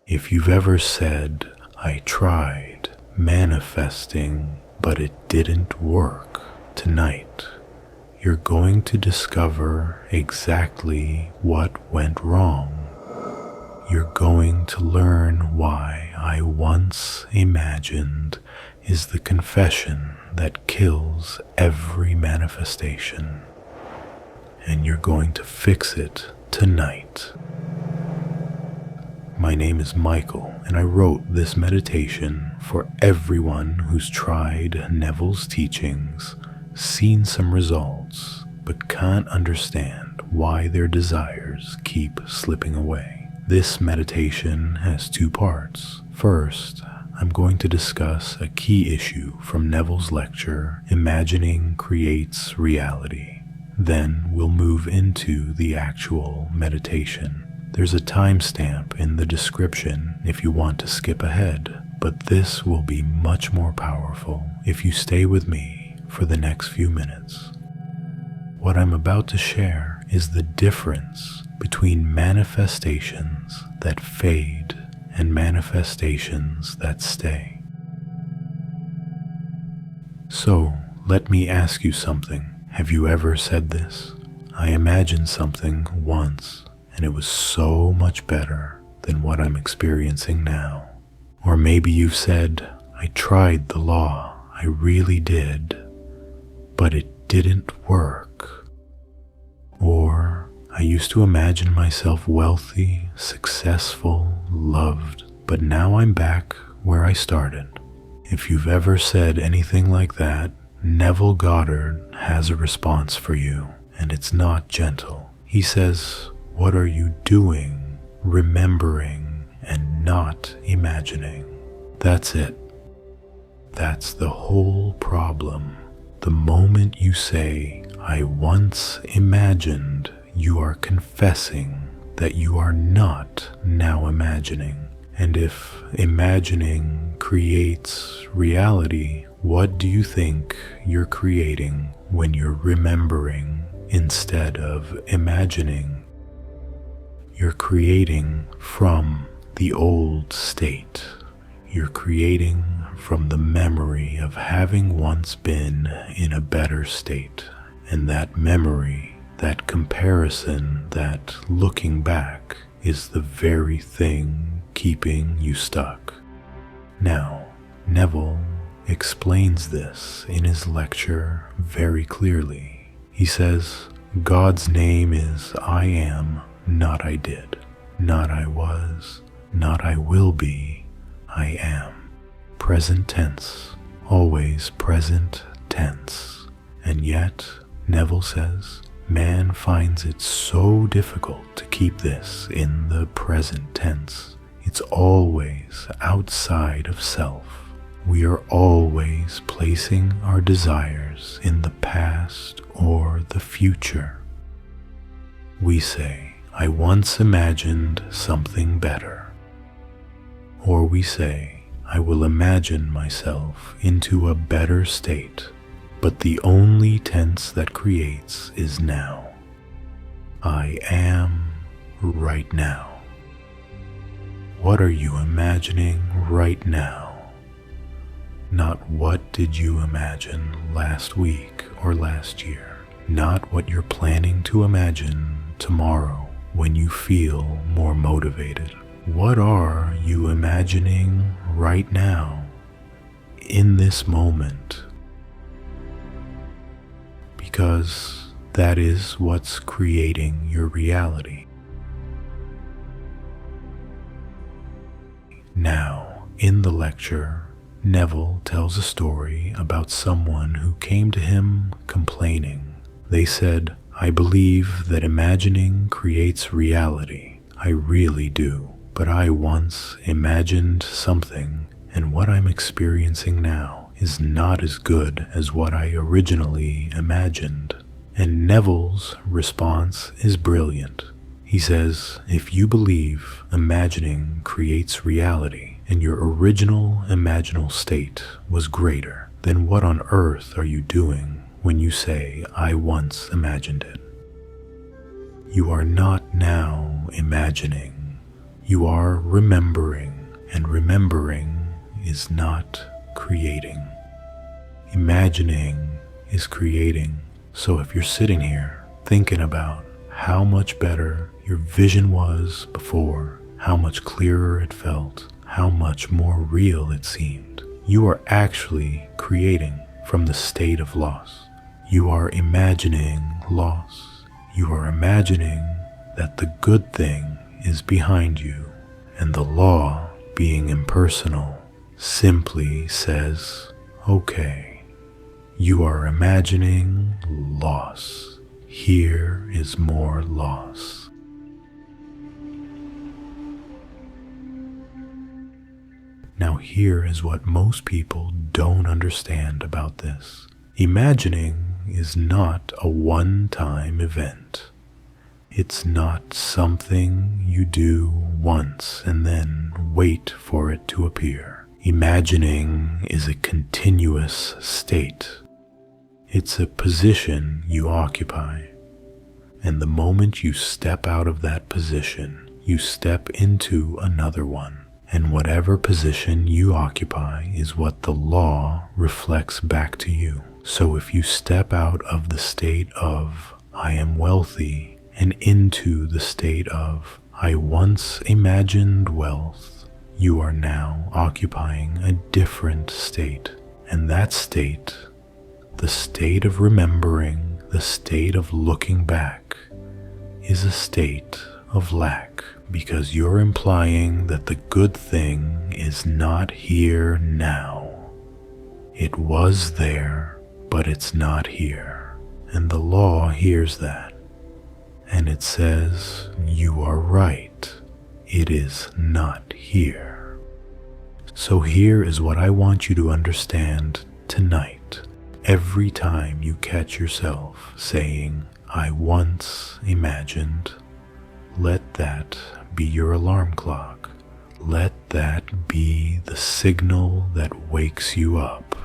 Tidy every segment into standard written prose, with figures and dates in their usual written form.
If you've ever said, "I tried manifesting, but it didn't work," tonight, you're going to discover exactly what went wrong. You're going to learn why "I once imagined" is the confession that kills every manifestation. And you're going to fix it tonight. My name is Michael, and I wrote this meditation for everyone who's tried Neville's teachings, seen some results, but can't understand why their desires keep slipping away. This meditation has two parts. First, I'm going to discuss a key issue from Neville's lecture, Imagining Creates Reality. Then we'll move into the actual meditation. There's a timestamp in the description if you want to skip ahead, but this will be much more powerful if you stay with me for the next few minutes. What I'm about to share is the difference between manifestations that fade and manifestations that stay. So, let me ask you something. Have you ever said this? I imagined something once, and it was so much better than what I'm experiencing now. Or maybe you've said, I tried the law, I really did, but it didn't work. Or I used to imagine myself wealthy, successful, loved, but now I'm back where I started. If you've ever said anything like that, Neville Goddard has a response for you, and it's not gentle. He says, what are you doing, remembering, and not imagining? That's it. That's the whole problem. The moment you say, I once imagined, you are confessing that you are not now imagining. And if imagining creates reality, what do you think you're creating when you're remembering instead of imagining? You're creating from the old state. You're creating from the memory of having once been in a better state. And that memory, that comparison, that looking back is the very thing keeping you stuck. Now, Neville explains this in his lecture very clearly. He says, God's name is I am, not I did, not I was, not I will be, I am. Present tense, always present tense. And yet, Neville says, man finds it so difficult to keep this in the present tense. It's always outside of self. We are always placing our desires in the past or the future. We say, I once imagined something better. Or we say, I will imagine myself into a better state, but the only tense that creates is now. I am right now. What are you imagining right now? Not what did you imagine last week or last year. Not what you're planning to imagine tomorrow when you feel more motivated. What are you imagining right now, in this moment? Because that is what's creating your reality. Now, in the lecture, Neville tells a story about someone who came to him complaining. They said, I believe that imagining creates reality. I really do. But I once imagined something, and what I'm experiencing now is not as good as what I originally imagined. And Neville's response is brilliant. He says, if you believe imagining creates reality, and your original imaginal state was greater, then what on earth are you doing when you say, I once imagined it? You are not now imagining. You are remembering, and remembering is not creating. Imagining is creating. So if you're sitting here thinking about how much better your vision was before, how much clearer it felt, how much more real it seemed, you are actually creating from the state of loss. You are imagining loss. You are imagining that the good thing is behind you, and the law, being impersonal, simply says, okay, you are imagining loss. Here is more loss. Now here is what most people don't understand about this. Imagining is not a one-time event. It's not something you do once and then wait for it to appear. Imagining is a continuous state. It's a position you occupy. And the moment you step out of that position, you step into another one. And whatever position you occupy is what the law reflects back to you. So if you step out of the state of, I am wealthy, and into the state of, I once imagined wealth, you are now occupying a different state. And that state, the state of remembering, the state of looking back, is a state of lack, because you're implying that the good thing is not here now. It was there, but it's not here. And the law hears that. And it says, you are right. It is not here. So here is what I want you to understand tonight. Every time you catch yourself saying, I once imagined, let that be your alarm clock. Let that be the signal that wakes you up.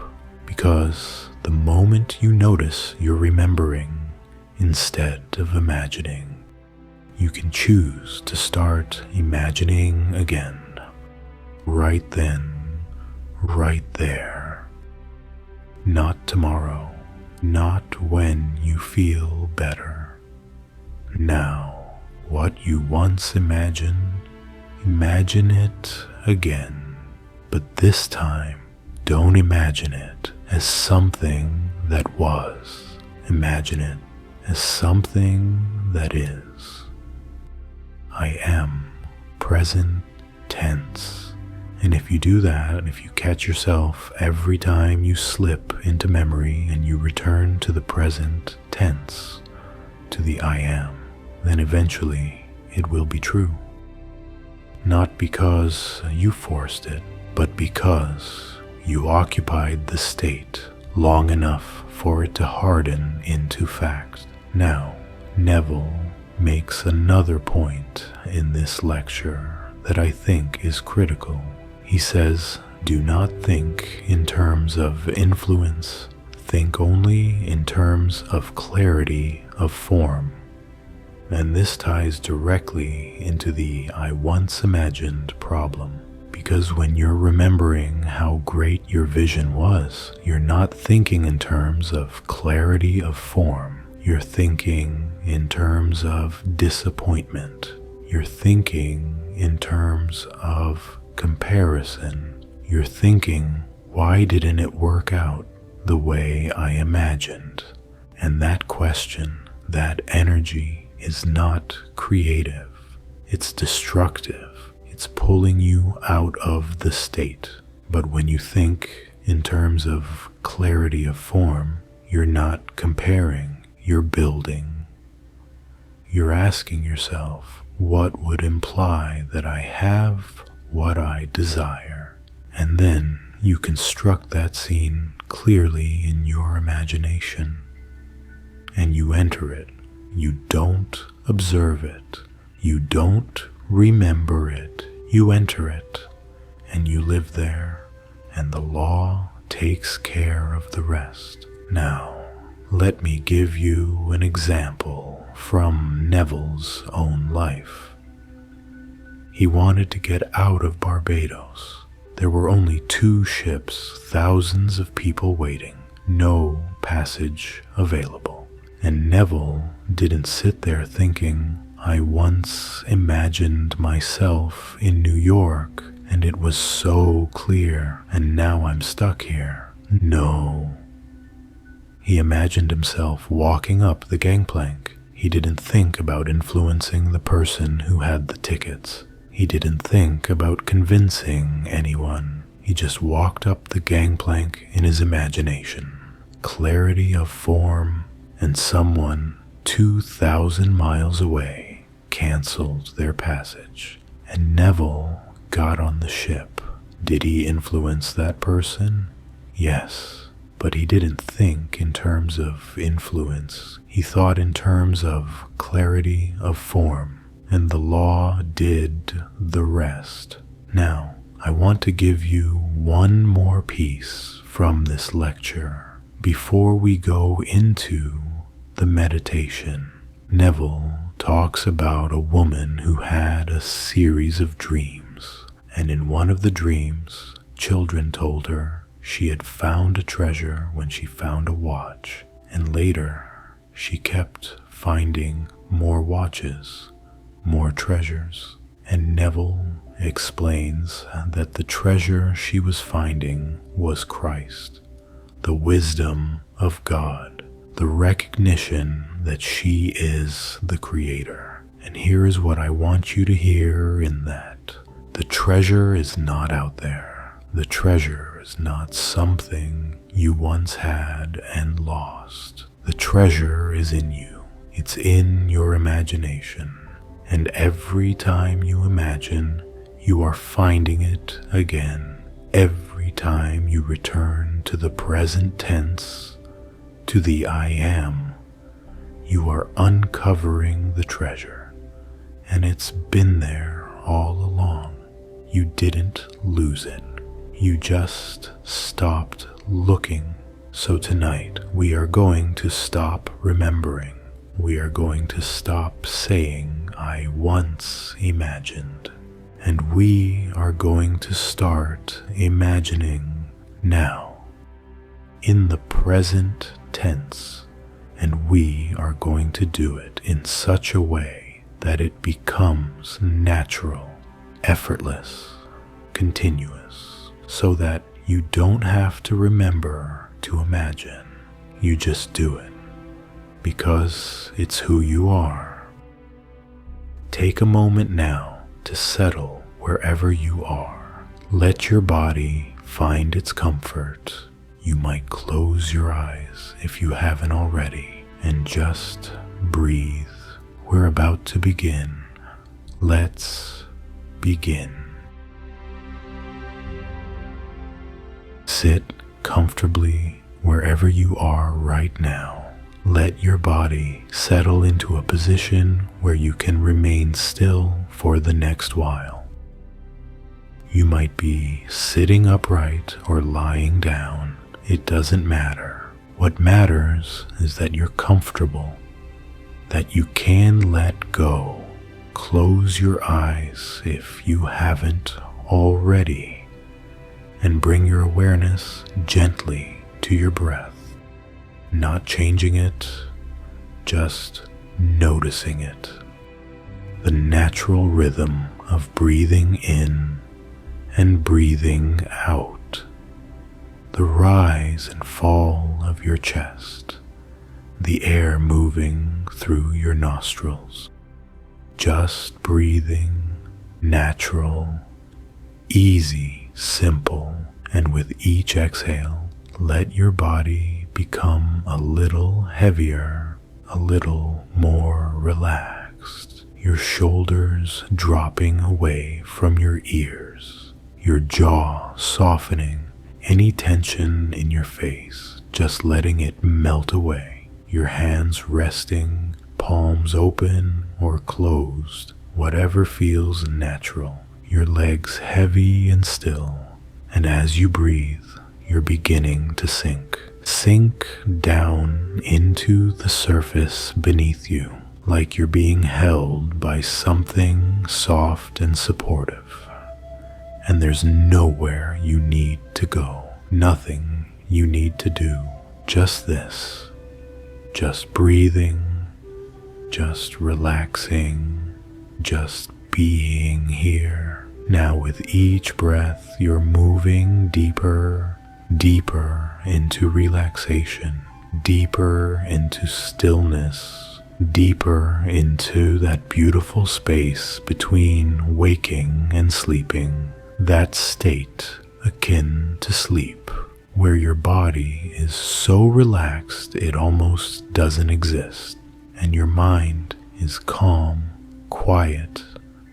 Because the moment you notice you're remembering instead of imagining, you can choose to start imagining again. Right then, right there. Not tomorrow, not when you feel better. Now. What you once imagined, imagine it again. But this time, don't imagine it as something that was. Imagine it as something that is. I am, present tense. And if you do that, if you catch yourself every time you slip into memory and you return to the present tense, to the I am, then eventually it will be true. Not because you forced it, but because you occupied the state long enough for it to harden into fact. Now, Neville makes another point in this lecture that I think is critical. He says, do not think in terms of influence, think only in terms of clarity of form. And this ties directly into the I once imagined problem. Because when you're remembering how great your vision was, you're not thinking in terms of clarity of form. You're thinking in terms of disappointment. You're thinking in terms of comparison. You're thinking, why didn't it work out the way I imagined? And that question, that energy, is not creative. It's destructive. It's pulling you out of the state. But when you think in terms of clarity of form, you're not comparing, you're building. You're asking yourself, what would imply that I have what I desire? And then you construct that scene clearly in your imagination. And you enter it. You don't observe it. You don't remember it. You enter it, and you live there, and the law takes care of the rest. Now, let me give you an example from Neville's own life. He wanted to get out of Barbados. There were only 2 ships, thousands of people waiting, no passage available. And Neville didn't sit there thinking, I once imagined myself in New York and it was so clear and now I'm stuck here. No. He imagined himself walking up the gangplank. He didn't think about influencing the person who had the tickets. He didn't think about convincing anyone. He just walked up the gangplank in his imagination. Clarity of form, and someone 2,000 miles away canceled their passage. And Neville got on the ship. Did he influence that person? Yes, but he didn't think in terms of influence. He thought in terms of clarity of form, and the law did the rest. Now, I want to give you one more piece from this lecture before we go into the meditation. Neville talks about a woman who had a series of dreams, and in one of the dreams, children told her she had found a treasure when she found a watch, and later she kept finding more watches, more treasures. And Neville explains that the treasure she was finding was Christ, the wisdom of God, the recognition that she is the Creator. And here is what I want you to hear in that. The treasure is not out there. The treasure is not something you once had and lost. The treasure is in you. It's in your imagination. And every time you imagine, you are finding it again. Every time you return to the present tense, to the I am, you are uncovering the treasure. And it's been there all along. You didn't lose it. You just stopped looking. So tonight, we are going to stop remembering. We are going to stop saying, I once imagined. And we are going to start imagining now, in the present tense. And we are going to do it in such a way that it becomes natural, effortless, continuous, so that you don't have to remember to imagine. You just do it, because it's who you are. Take a moment now to settle wherever you are. Let your body find its comfort. You might close your eyes if you haven't already, and just breathe. We're about to begin. Let's begin. Sit comfortably wherever you are right now. Let your body settle into a position where you can remain still for the next while. You might be sitting upright or lying down. It doesn't matter. What matters is that you're comfortable, that you can let go. Close your eyes if you haven't already, and bring your awareness gently to your breath. Not changing it, just noticing it. The natural rhythm of breathing in and breathing out. The rise and fall of your chest. The air moving through your nostrils. Just breathing, natural, easy, simple, and with each exhale, let your body become a little heavier, a little more relaxed. Your shoulders dropping away from your ears, your jaw softening, any tension in your face, just letting it melt away. Your hands resting, palms open or closed, whatever feels natural. Your legs heavy and still, and as you breathe, you're beginning to sink. Sink down into the surface beneath you. like you're being held by something soft and supportive. And there's nowhere you need to go, nothing you need to do, just this, just breathing, just relaxing, just being here. Now with each breath, you're moving deeper, deeper into relaxation, deeper into stillness, deeper into that beautiful space between waking and sleeping, that state akin to sleep, where your body is so relaxed it almost doesn't exist, and your mind is calm, quiet,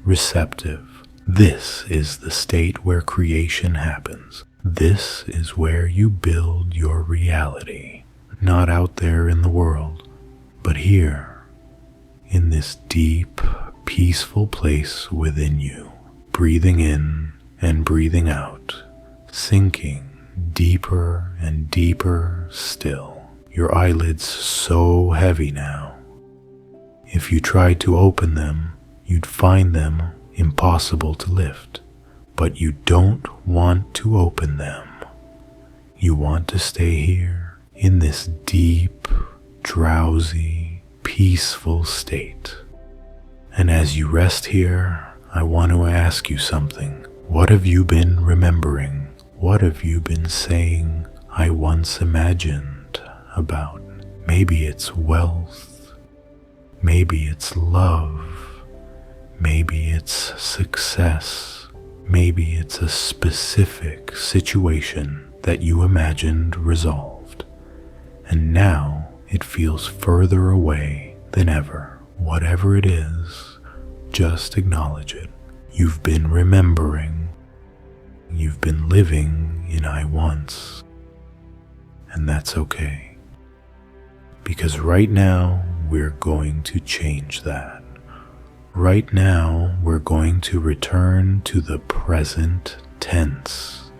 receptive. This is the state where creation happens. This is where you build your reality, not out there in the world, but here, in this deep, peaceful place within you, breathing in and breathing out, sinking deeper and deeper still. Your eyelids so heavy now. If you tried to open them, you'd find them impossible to lift, but you don't want to open them. You want to stay here in this deep, drowsy, peaceful state. And as you rest here, I want to ask you something. What have you been remembering? What have you been saying, I once imagined about? Maybe it's wealth. Maybe it's love. Maybe it's success. Maybe it's a specific situation that you imagined resolved. And now it feels further away than ever. Whatever it is, just acknowledge it. You've been remembering. You've been living in I once. And that's okay. Because right now, we're going to change that. Right now, we're going to return to the present tense,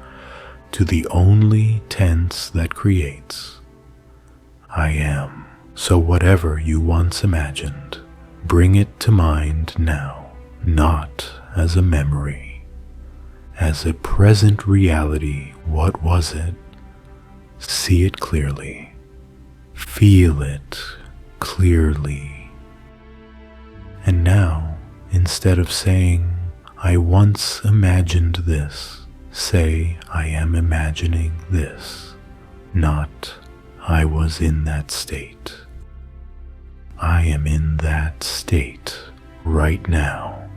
to the only tense that creates. I am. So whatever you once imagined, bring it to mind now, not as a memory, as a present reality. What was it? See it clearly. Feel it clearly. And now, instead of saying, I once imagined this, say, I am imagining this, not, I was in that state. I am in that state right now.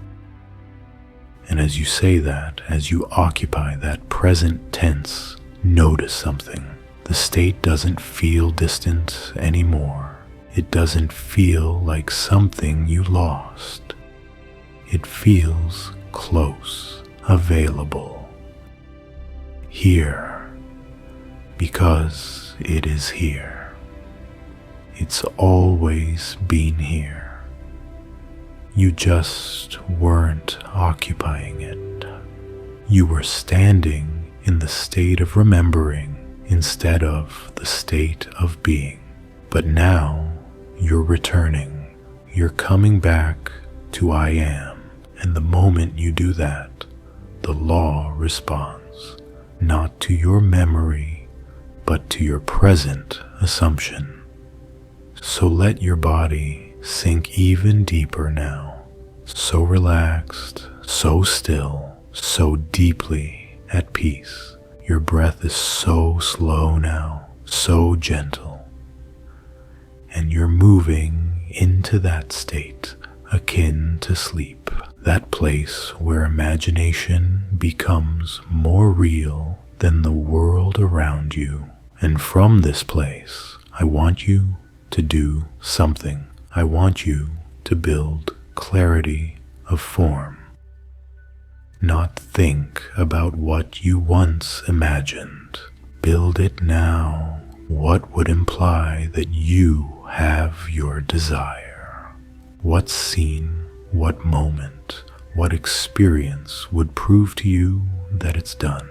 And as you say that, as you occupy that present tense, notice something. The state doesn't feel distant anymore. It doesn't feel like something you lost. It feels close, available, here, because it is here. It's always been here. You just weren't occupying it. You were standing in the state of remembering instead of the state of being. But now, you're returning, you're coming back to I am, and the moment you do that, the law responds, not to your memory, but to your present assumption. So let your body sink even deeper now, so relaxed, so still, so deeply at peace. Your breath is so slow now, so gentle. And you're moving into that state akin to sleep, that place where imagination becomes more real than the world around you. And from this place, I want you to do something. I want you to build clarity of form. Not think about what you once imagined. Build it now. What would imply that you have your desire? What scene, what moment, what experience would prove to you that it's done?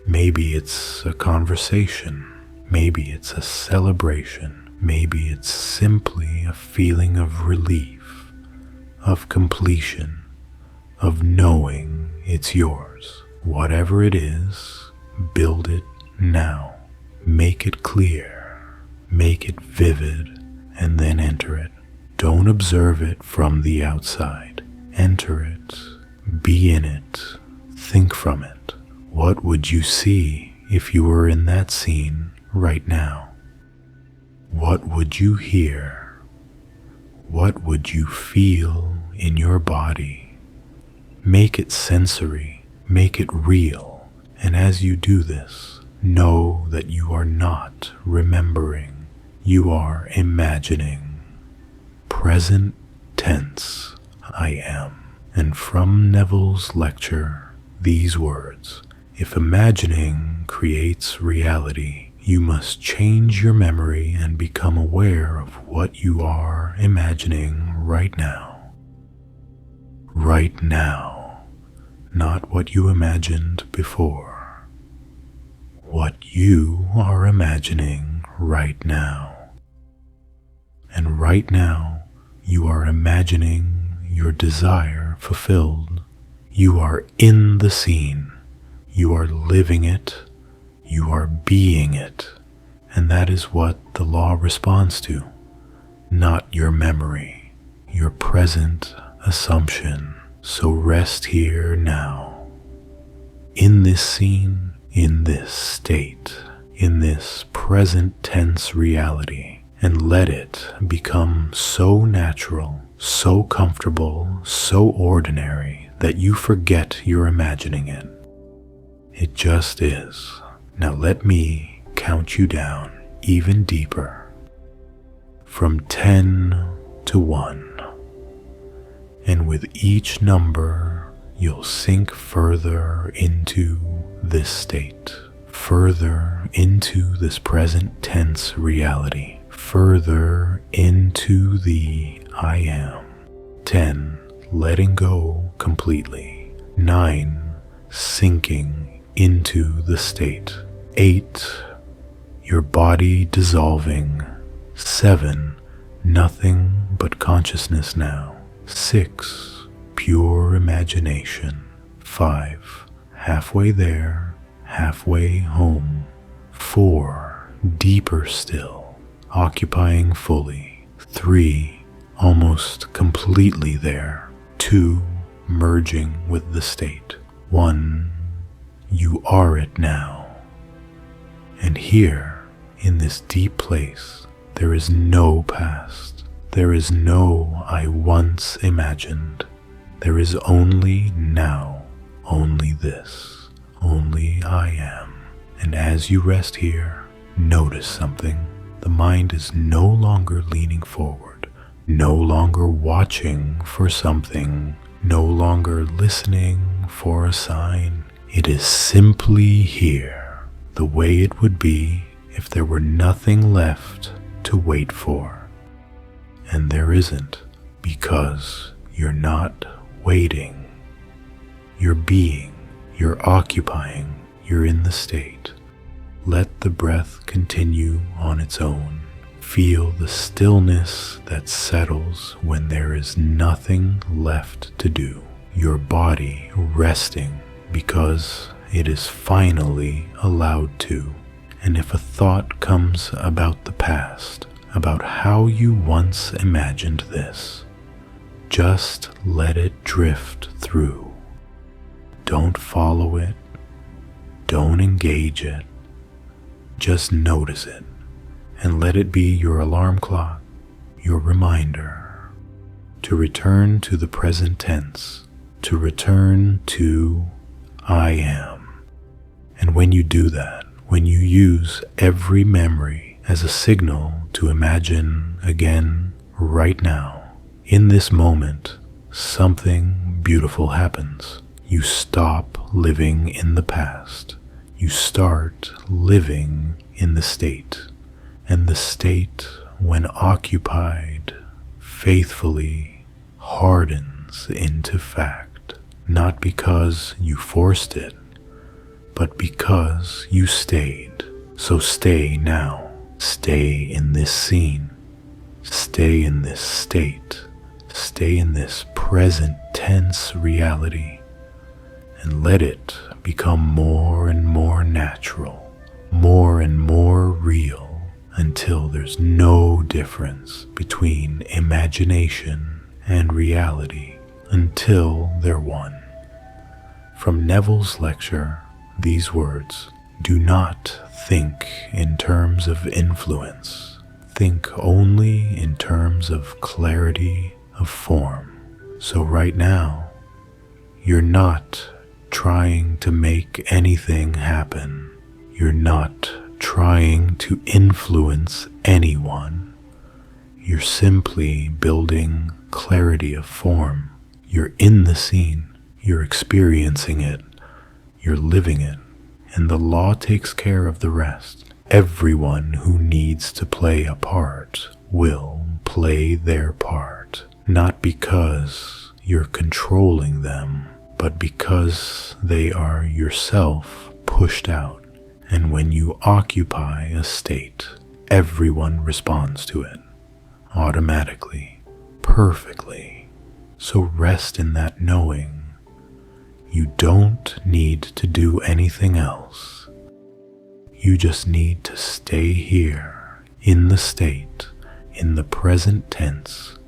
Maybe it's a conversation. Maybe it's a celebration. Maybe it's simply a feeling of relief. of completion, of knowing it's yours. Whatever it is, build it now. Make it clear, make it vivid, and then enter it. Don't observe it from the outside. Enter it, be in it, think from it. What would you see if you were in that scene right now? What would you hear? What would you feel in your body? Make it sensory, make it real, and as you do this, know that you are not remembering, you are imagining. Present tense, I am. And from Neville's lecture, these words: if imagining creates reality, you must change your memory and become aware of what you are imagining right now. Right now, not what you imagined before. What you are imagining right now. And right now, you are imagining your desire fulfilled. You are in the scene. You are living it. You are being it. And that is what the law responds to, not your memory, your present assumption. So rest here now, in this scene, in this state, in this present tense reality, and let it become so natural, so comfortable, so ordinary that you forget you're imagining it. It just is. Now let me count you down even deeper, from 10 to 1. And with each number, you'll sink further into this state, further into this present tense reality, further into the I am. 10, letting go completely. 9, sinking into the state. 8, your body dissolving. 7, nothing but consciousness now. 6, pure imagination. 5, halfway there, halfway home. 4, deeper still, occupying fully. 3, almost completely there. 2, merging with the state. 1, you are it now. And here, in this deep place, there is no past. There is no I once imagined. There is only now, only this, only I am. And as you rest here, notice something. The mind is no longer leaning forward, no longer watching for something, no longer listening for a sign. It is simply here, the way it would be if there were nothing left to wait for. And there isn't, because you're not waiting. You're being, you're occupying, you're in the state. Let the breath continue on its own. Feel the stillness that settles when there is nothing left to do. Your body resting because it is finally allowed to. And if a thought comes about the past, about how you once imagined this, just let it drift through. Don't follow it. Don't engage it. Just notice it and let it be your alarm clock, your reminder to return to the present tense, to return to I am. And when you do that, when you use every memory as a signal to imagine again right now, in this moment, something beautiful happens. You stop living in the past. You start living in the state. And the state, when occupied faithfully, hardens into fact, not because you forced it, but because you stayed. So stay now. Stay in this scene. Stay in this state. Stay in this present tense reality and let it become more and more natural, more and more real, until there's no difference between imagination and reality, until they're one. From Neville's lecture, these words: do not think in terms of influence. Think only in terms of clarity of form. So right now, you're not trying to make anything happen. You're not trying to influence anyone. You're simply building clarity of form. You're in the scene. You're experiencing it. You're living it. And the law takes care of the rest. Everyone who needs to play a part will play their part, not because you're controlling them, but because they are yourself pushed out. And when you occupy a state, everyone responds to it, automatically, perfectly. So rest in that knowing. You don't need to do anything else. You just need to stay here, in the state, in the present tense,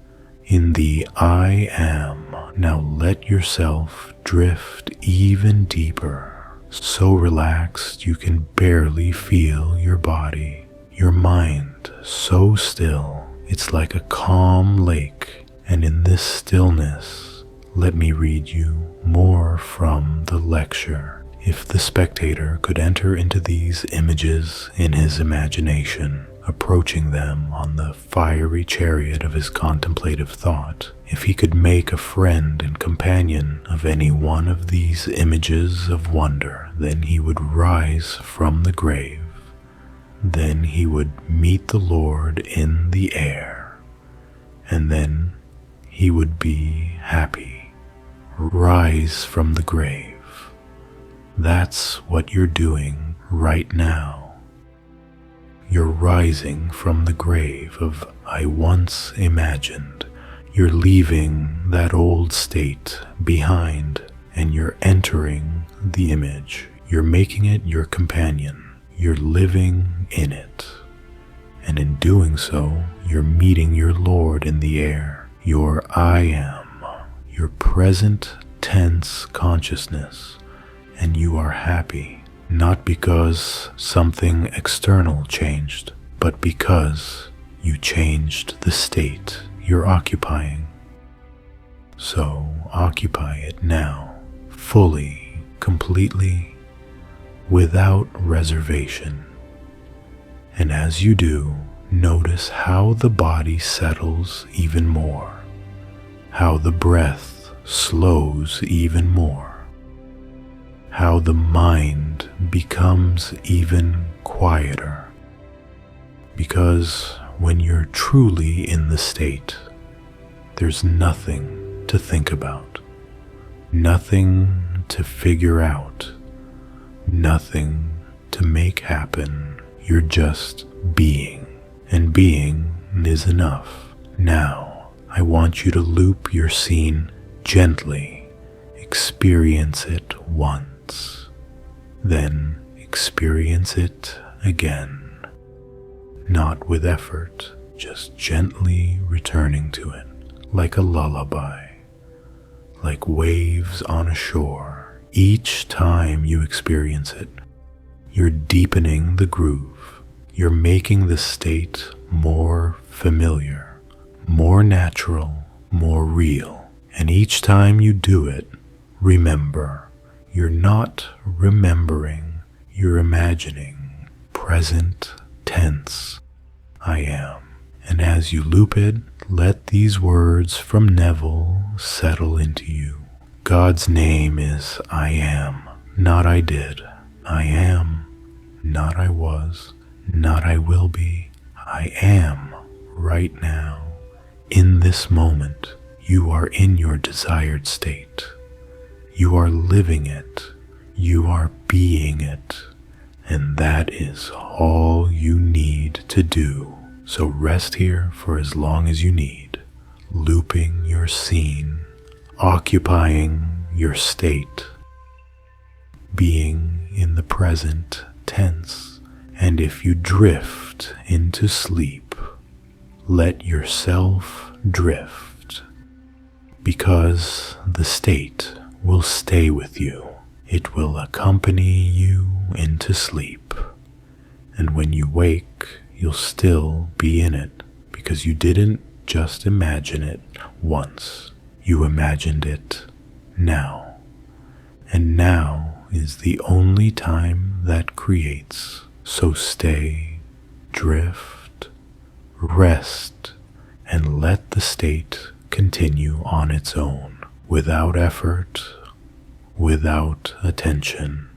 in the I am. Now let yourself drift even deeper, so relaxed you can barely feel your body, your mind so still. It's like a calm lake, and in this stillness, let me read you more from the lecture. If the spectator could enter into these images in his imagination, approaching them on the fiery chariot of his contemplative thought, if he could make a friend and companion of any one of these images of wonder, then he would rise from the grave. Then he would meet the Lord in the air, and then he would be happy. Rise from the grave. That's what you're doing right now. You're rising from the grave of I once imagined. You're leaving that old state behind, and you're entering the image. You're making it your companion. You're living in it. And in doing so, you're meeting your Lord in the air. Your I am. Your present tense consciousness, and you are happy, not because something external changed, but because you changed the state you're occupying. So occupy it now, fully, completely, without reservation. And as you do, notice how the body settles even more, how the breath slows even more, how the mind becomes even quieter. Because when you're truly in the state, there's nothing to think about, nothing to figure out, nothing to make happen. You're just being, and being is enough. Now, I want you to loop your scene gently. Experience it once, then experience it again. Not with effort, just gently returning to it, like a lullaby, like waves on a shore. Each time you experience it, you're deepening the groove. You're making the state more familiar, more natural, more real. And each time you do it, remember, you're not remembering, you're imagining. Present tense, I am. And as you loop it, let these words from Neville settle into you. God's name is I am, not I did. I am, not I was, not I will be. I am right now. In this moment, you are in your desired state. You are living it. You are being it. And that is all you need to do. So rest here for as long as you need. looping your scene, occupying your state, being in the present tense. And if you drift into sleep, let yourself drift, because the state will stay with you. It will accompany you into sleep. And when you wake, you'll still be in it, because you didn't just imagine it once. You imagined it now. And now is the only time that creates. So stay, drift, rest, and let the state continue on its own, without effort, without attention,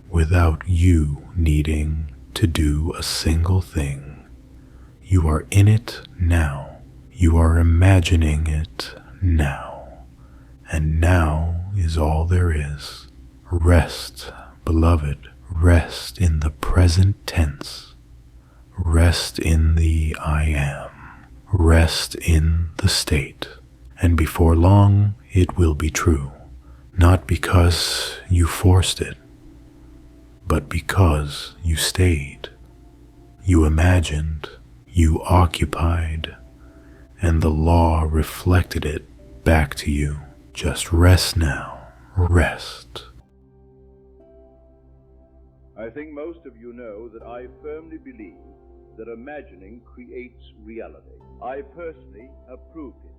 without you needing to do a single thing. You are in it now. You are imagining it now. And now is all there is. Rest, beloved. Rest in the present tense. Rest in the I am. Rest in the state. And before long, it will be true. Not because you forced it, but because you stayed. You imagined, you occupied, and the law reflected it back to you. Just rest now. Rest. I think most of you know that I firmly believe that imagining creates reality. I personally have proved it.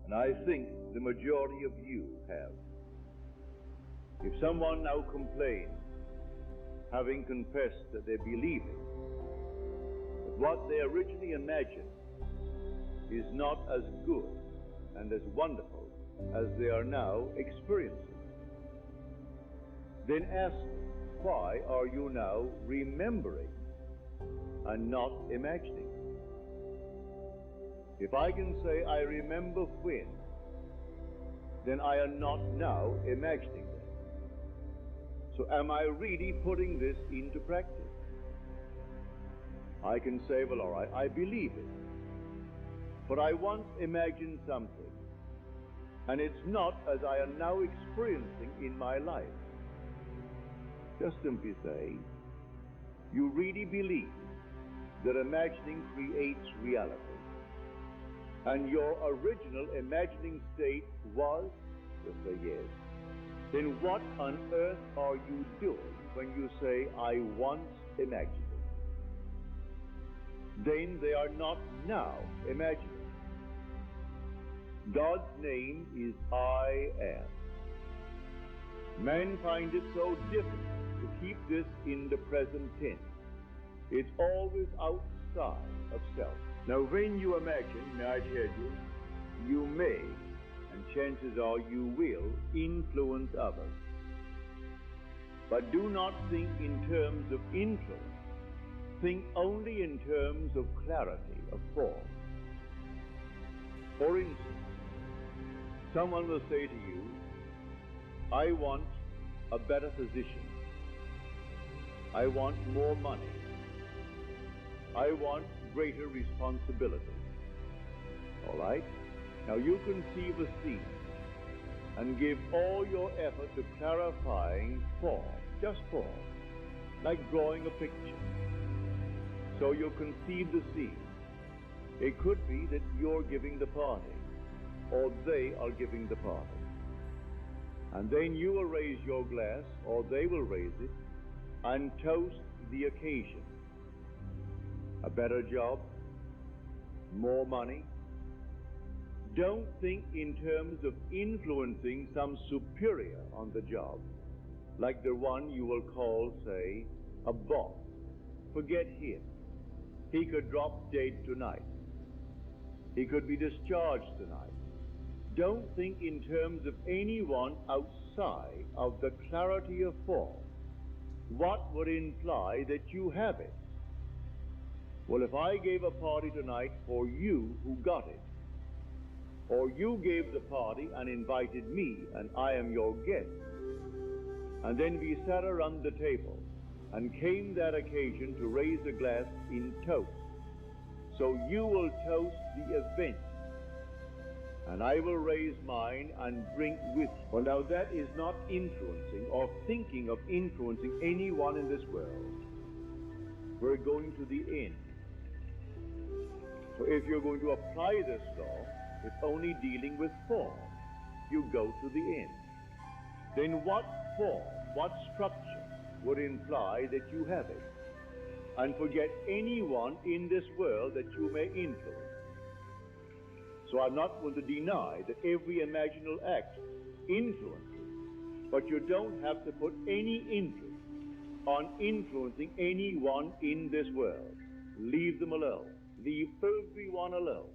And I think the majority of you have. If someone now complains, having confessed that they believe it, that what they originally imagined is not as good and as wonderful as they are now experiencing, then ask, why are you now remembering and not imagining? If I can say I remember when, then I am not now imagining them. So am I really putting this into practice? I can say, well, all right, I believe it. But I once imagined something, and it's not as I am now experiencing in my life. Just simply say, you really believe that imagining creates reality, and your original imagining state was, just say yes, then what on earth are you doing when you say, I once imagined it? Then they are not now imagining. God's name is I am. Men find it so difficult to keep this in the present tense. It's always outside of self. Now, when you imagine, may I tell you, you may, and chances are you will, influence others. But do not think in terms of influence. Think only in terms of clarity of form. For instance, someone will say to you, I want a better position. I want more money. I want greater responsibility. All right? Now you conceive a scene and give all your effort to clarifying form, just form, like drawing a picture. So you conceive the scene. It could be that you're giving the party, or they are giving the party. And then you will raise your glass, or they will raise it, and toast the occasion. A better job, more money. Don't think in terms of influencing some superior on the job, like the one you will call, say, a boss. Forget him. He could drop dead tonight. He could be discharged tonight. Don't think in terms of anyone outside of the clarity of form. What would imply that you have it? Well, if I gave a party tonight for you who got it, or you gave the party and invited me and I am your guest, and then we sat around the table and came that occasion to raise a glass in toast, So you will toast the event, and I will raise mine and drink with you. Well, now that is not influencing or thinking of influencing anyone in this world. We're going to the end. So if you're going to apply this law, it's only dealing with form. You go to the end. Then what form, what structure would imply that you have it? And forget anyone in this world that you may influence. So I'm not going to deny that every imaginal act influences, but you don't have to put any interest on influencing anyone in this world. Leave them alone. Leave everyone alone.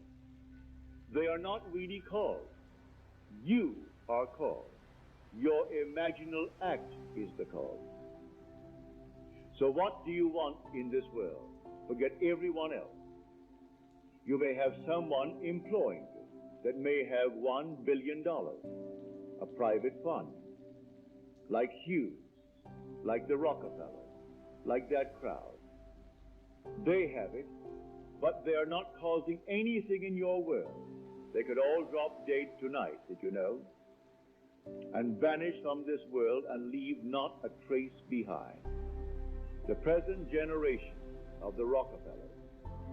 They are not really called. You are called. Your imaginal act is the cause. So what do you want in this world? Forget everyone else. You may have someone employing you that may have $1 billion, a private fund, like Hughes, like the Rockefellers, like that crowd. They have it, but they are not causing anything in your world. They could all drop dead tonight, did you know? And vanish from this world and leave not a trace behind. The present generation of the Rockefellers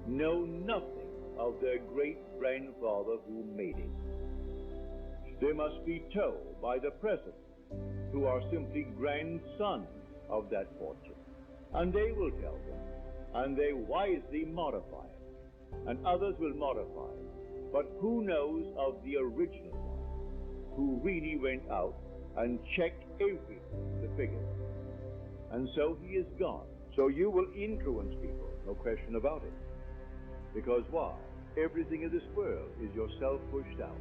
know nothing of their great-grandfather who made it. They must be told by the present, who are simply grandsons of that fortune. And they will tell them, and they wisely modify it, and others will modify it. But who knows of the original one, who really went out and checked everything, the figures? And so he is gone. So you will influence people, no question about it. Because why? Everything in this world is yourself pushed out.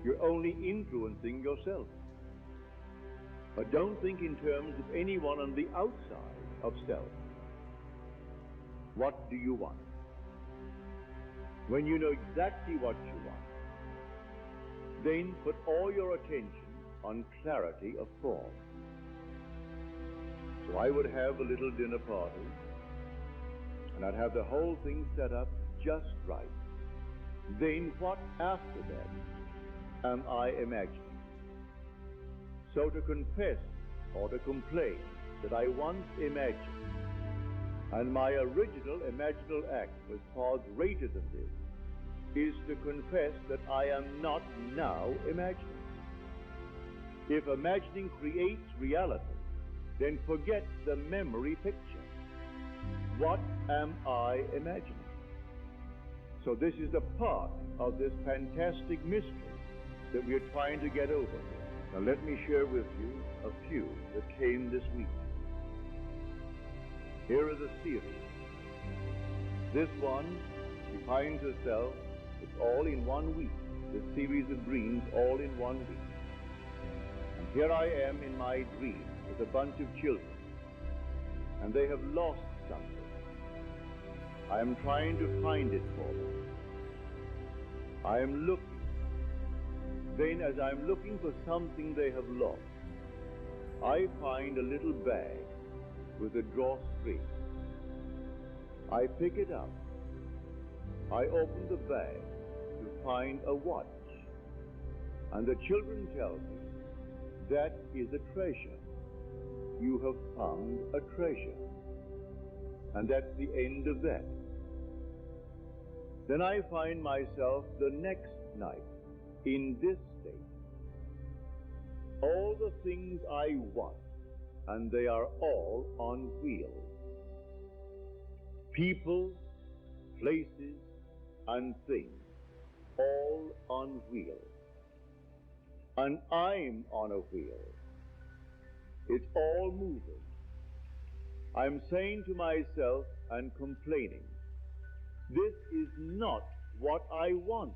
You're only influencing yourself. But don't think in terms of anyone on the outside of self. What do you want? When you know exactly what you want, then put all your attention on clarity of form. So I would have a little dinner party, and I'd have the whole thing set up just right. Then what after that am I imagining? So to confess or to complain that I once imagined, and my original imaginal act was far greater than this, is to confess that I am not now imagining. If imagining creates reality, then forget the memory picture. What am I imagining? So this is the part of this fantastic mystery that we are trying to get over here. Now let me share with you a few that came this week. Here is a series. This one defines herself, it's all in 1 week. This series of dreams all in 1 week. And here I am in my dream with a bunch of children, and they have lost something. I am trying to find it for them. I am looking. Then as I'm looking for something they have lost, I find a little bag with a drawstring. I pick it up. I open the bag to find a watch. And the children tell me, that is a treasure. You have found a treasure. And that's the end of that. Then I find myself the next night in this state. All the things I want, and they are all on wheels. People, places, and things, all on wheels. And I'm on a wheel. It's all moving. I'm saying to myself and complaining, this is not what I want.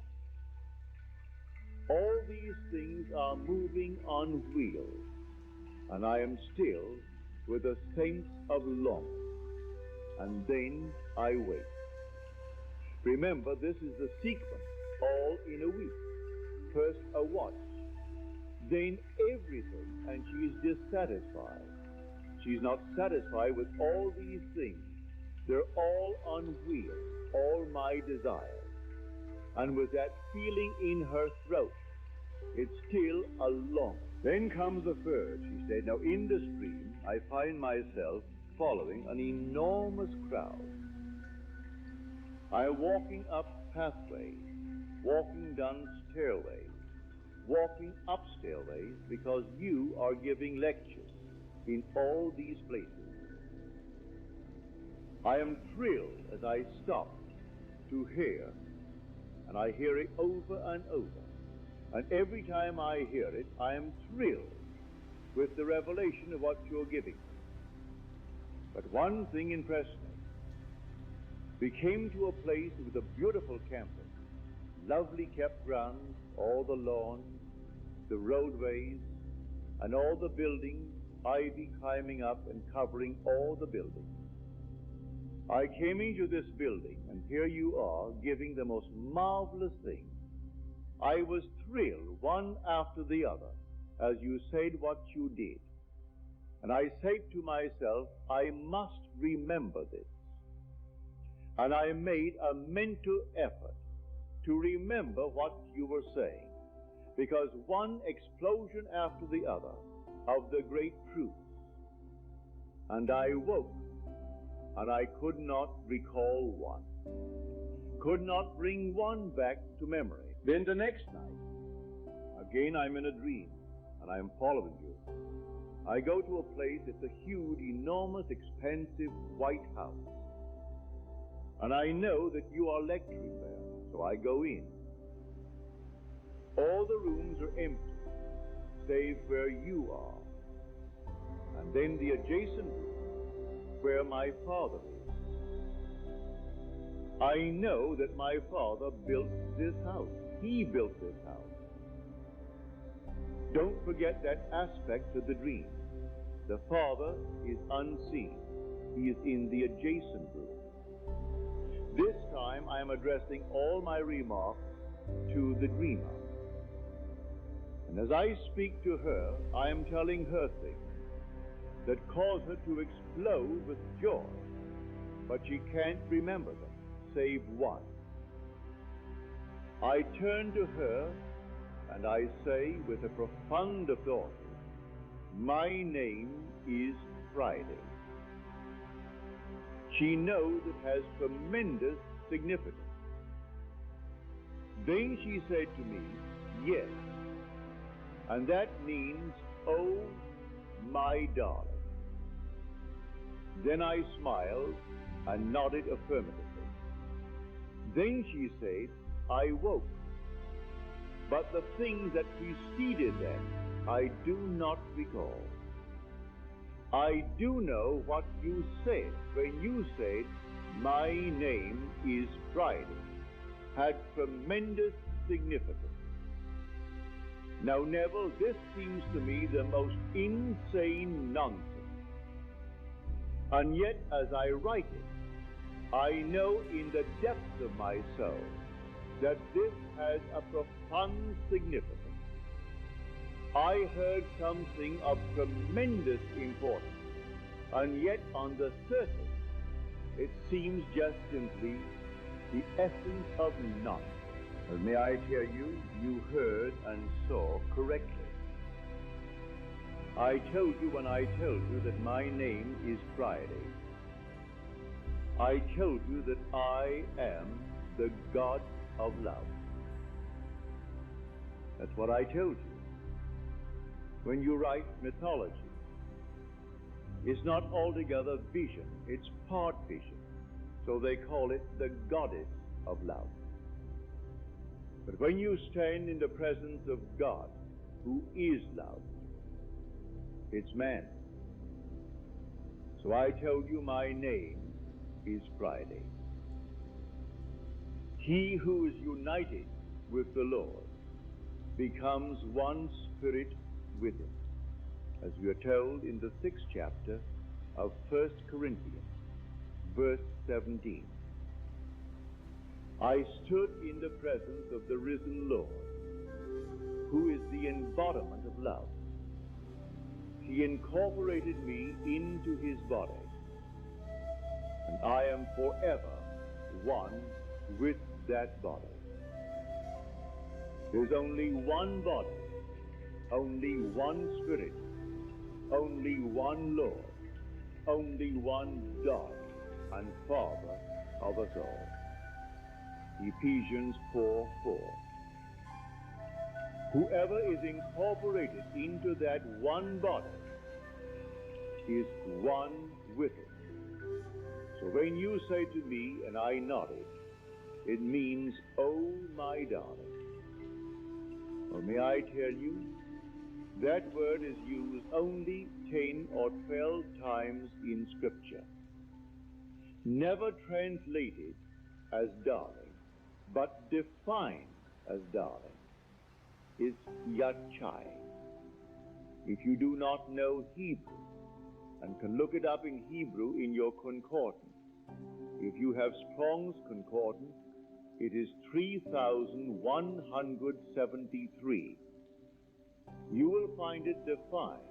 All these things are moving on wheels, and I am still with a sense of longing. And then I wait. Remember, this is the sequence, all in a week. First a watch, then everything, and she is dissatisfied. She's not satisfied with all these things. They're all on wheels, all my desires. And with that feeling in her throat, it's still a longing. Then comes the third, she said. Now in the stream, I find myself following an enormous crowd. I am walking up pathways, walking down stairways, walking up stairways, because you are giving lectures in all these places. I am thrilled as I stop to hear, and I hear it over and over. And every time I hear it, I am thrilled with the revelation of what you're giving me. But one thing impressed me. We came to a place with a beautiful campus, lovely kept grounds, all the lawns, the roadways, and all the buildings, ivy climbing up and covering all the buildings. I came into this building, and here you are giving the most marvelous thing. I was thrilled one after the other as you said what you did. And I said to myself, I must remember this. And I made a mental effort to remember what you were saying, because one explosion after the other of the great truths. And I woke, and I could not recall one, could not bring one back to memory. Then the next night, again I'm in a dream, and I am following you. I go to a place, it's a huge, enormous, expensive white house. And I know that you are lecturing there, so I go in. All the rooms are empty, save where you are. And then the adjacent room, where my father is. I know that my father built this house. He built this house. Don't forget that aspect of the dream. The Father is unseen. He is in the adjacent room. This time I am addressing all my remarks to the dreamer. And as I speak to her, I am telling her things that cause her to explode with joy, but she can't remember them, save one. I turn to her and I say with a profound authority, my name is Friday. She knows it has tremendous significance. Then she said to me, yes, and that means, oh, my darling. Then I smiled and nodded affirmatively. Then she said, I woke. But the things that preceded that, I do not recall. I do know what you said when you said, my name is Friday, had tremendous significance. Now, Neville, this seems to me the most insane nonsense. And yet, as I write it, I know in the depths of my soul that this has a profound significance. I heard something of tremendous importance, and yet on the surface, it seems just simply the essence of nonsense. And may I tell you, you heard and saw correctly. I told you when I told you that my name is Friday. I told you that I am the God of love. That's what I told you. When you write mythology, it's not altogether vision, it's part vision. So they call it the goddess of love. But when you stand in the presence of God, who is love, it's man. So I told you my name is Friday. He who is united with the Lord becomes one spirit with him, as we are told in the 6th chapter of 1 Corinthians, verse 17. I stood in the presence of the risen Lord, who is the embodiment of love. He incorporated me into his body. and I am forever one with that body. There's only one body, only one Spirit, only one Lord, only one God and Father of us all. Ephesians 4:4. Whoever is incorporated into that one body is one with it. So when you say to me, and I nodded, it means, oh my darling. Or may I tell you, that word is used only 10 or 12 times in Scripture. Never translated as darling, but defined as darling, is yachai. If you do not know Hebrew, and can look it up in Hebrew in your concordance, if you have Strong's Concordance, it is 3173. You will find it defined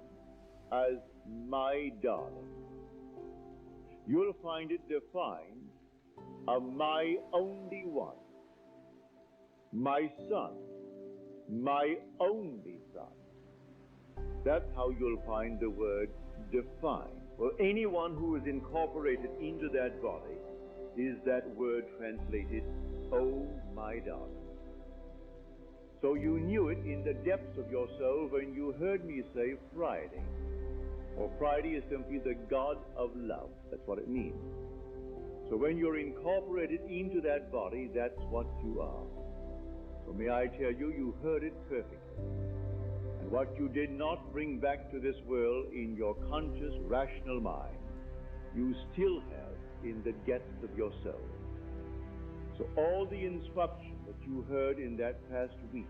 as my darling. You'll find it defined as my only one, my son, my only son. That's how you'll find the word defined. Well, anyone who is incorporated into that body is that word translated, oh my darling. So you knew it in the depths of your soul when you heard me say Friday. Or Friday is simply the God of love. That's what it means. So when you're incorporated into that body, that's what you are. So may I tell you, you heard it perfectly. And what you did not bring back to this world in your conscious, rational mind, you still have in the depths of your soul. So all the instruction that you heard in that past week,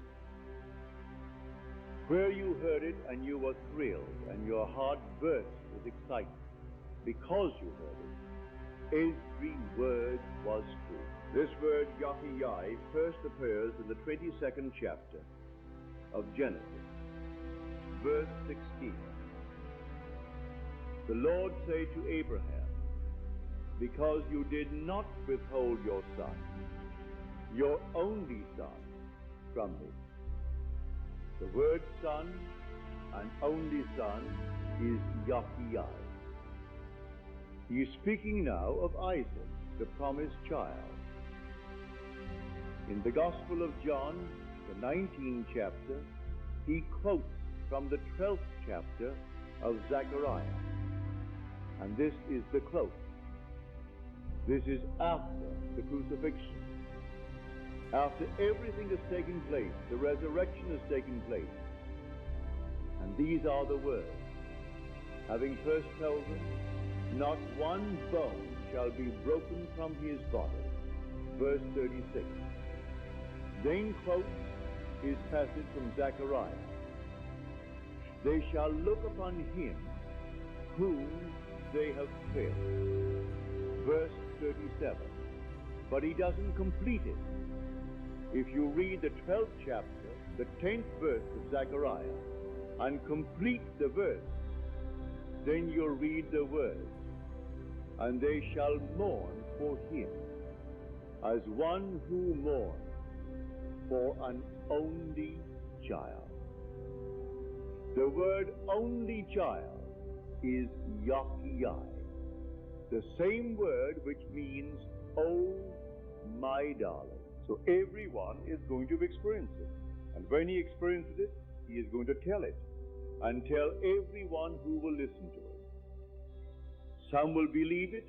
where you heard it and you were thrilled and your heart burst with excitement because you heard it, every word was true. This word Yahweh first appears in the 22nd chapter of Genesis, verse 16. The Lord said to Abraham, because you did not withhold your son, your only son, from me. The word son and only son is Yahweh. He is speaking now of Isaac, the promised child. In the Gospel of John, the 19th chapter, he quotes from the 12th chapter of Zechariah. And this is the quote. This is after the crucifixion. After everything has taken place, the resurrection has taken place. And these are the words. Having first told them, not one bone shall be broken from his body. Verse 36. Then quotes his passage from Zechariah. They shall look upon him whom they have killed. Verse 37. But he doesn't complete it. If you read the 12th chapter, the 10th verse of Zechariah, and complete the verse, then you'll read the words, and they shall mourn for him, as one who mourns for an only child. The word only child is Yahweh, the same word which means, oh my darling. So everyone is going to experience it. And when he experiences it, he is going to tell it. And tell everyone who will listen to it. Some will believe it,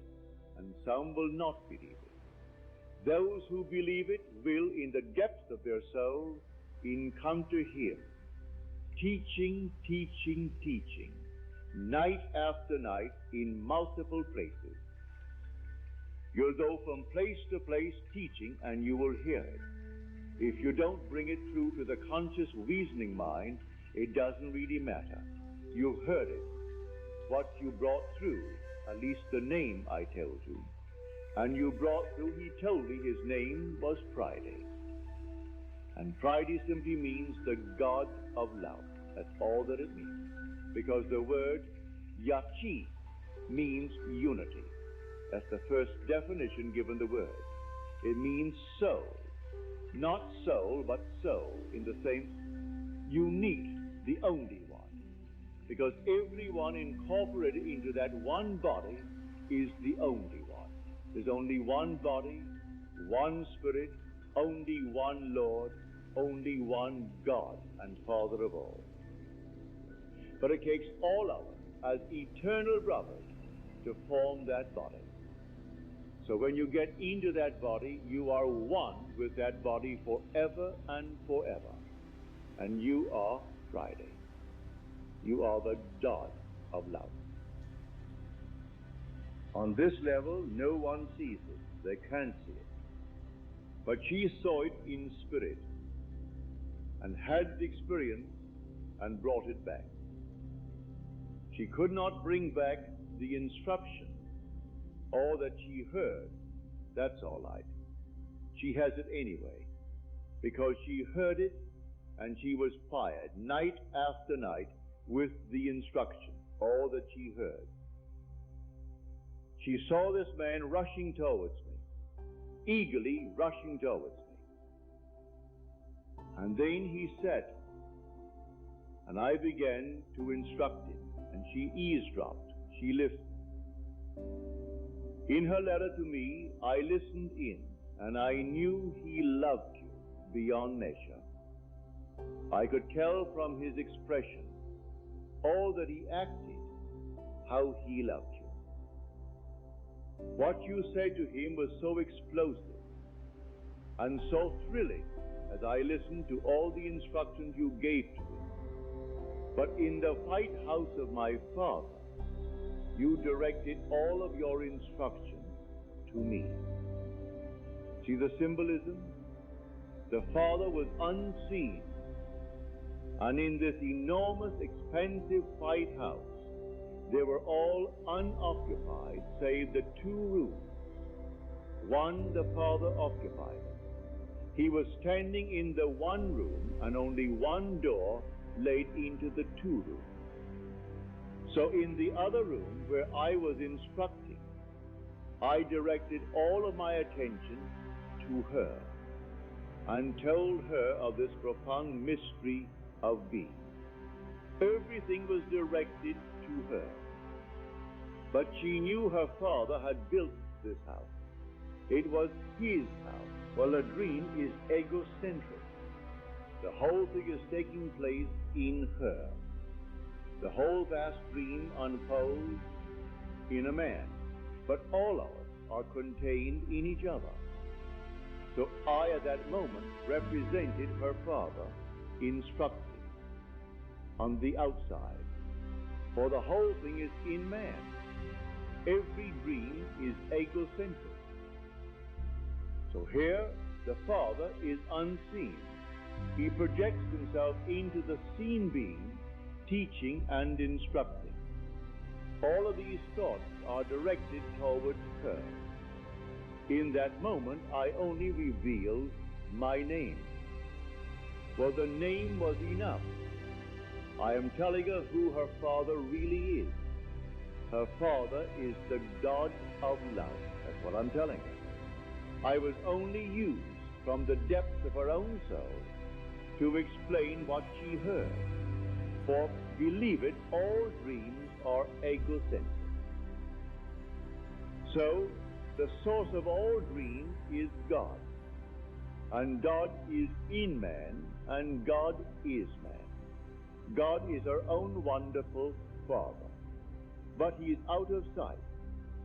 and some will not believe it. Those who believe it will, in the depths of their soul, encounter him, teaching, teaching, teaching, night after night in multiple places. You'll go from place to place teaching, and you will hear it. If you don't bring it through to the conscious reasoning mind, it doesn't really matter. You've heard it. What you brought through, at least the name I told you, and you brought through, he told me his name was Friday. And Friday simply means the God of love. That's all that it means. Because the word Yachi means unity. That's the first definition given the word. It means soul. Not soul, but soul in the sense unique, the only one. Because everyone incorporated into that one body is the only one. There's only one body, one spirit, only one Lord, only one God and Father of all. But it takes all of us as eternal brothers to form that body. So when you get into that body, you are one with that body forever and forever. And you are Friday. You are the God of love. On this level, no one sees it. They can't see it. But she saw it in spirit and had the experience and brought it back. She could not bring back the instruction or that she heard. That's all right. She has it anyway, because she heard it and she was fired night after night with the instruction, all that she heard. She saw this man rushing towards me, eagerly rushing towards me. And then he said, and I began to instruct him, and she eavesdropped, she listened. In her letter to me, I listened in, and I knew he loved you beyond measure. I could tell from his expression, all that he acted, how he loved you. What you said to him was so explosive and so thrilling as I listened to all the instructions you gave to him. But in the White House of my Father, you directed all of your instruction to me. See the symbolism? The Father was unseen, and in this enormous, expansive White House, they were all unoccupied save the two rooms. One the Father occupied. He was standing in the one room, and only one door led into the two rooms. So in the other room where I was instructing, I directed all of my attention to her and told her of this profound mystery of being. Everything was directed to her. But she knew her Father had built this house. It was his house. Well, a dream is egocentric. The whole thing is taking place in her. The whole vast dream unfolds in a man, but all of us are contained in each other. So I, at that moment, represented her Father, instructing on the outside. For the whole thing is in man. Every dream is egocentric. So here, the Father is unseen. He projects himself into the seen being, teaching and instructing. All of these thoughts are directed towards her. In that moment, I only revealed my name. Well, the name was enough. I am telling her who her Father really is. Her Father is the God of love. That's what I'm telling her. I was only used from the depths of her own soul to explain what she heard. For believe it, all dreams are egocentric. So, the source of all dreams is God. And God is in man, and God is man. God is our own wonderful Father. But he is out of sight,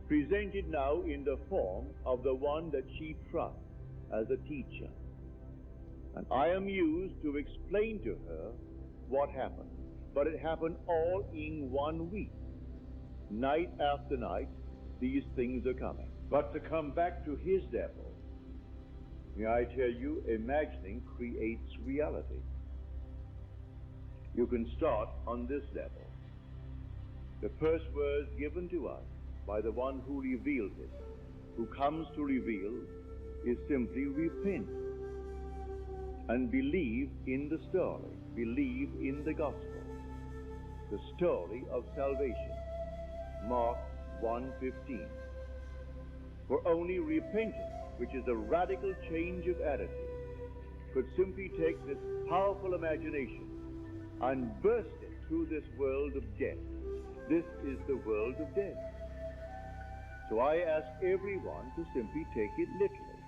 presented now in the form of the one that she trusts as a teacher. And I am used to explain to her what happened. But it happened all in 1 week. Night after night, these things are coming. But to come back to his level, may I tell you, imagining creates reality. You can start on this level. The first words given to us by the one who reveals it, who comes to reveal, is simply repent and believe in the story, believe in the gospel. The story of salvation. Mark 1:15. For only repentance, which is a radical change of attitude, could simply take this powerful imagination and burst it through this world of death. This is the world of death. So I ask everyone to simply take it literally,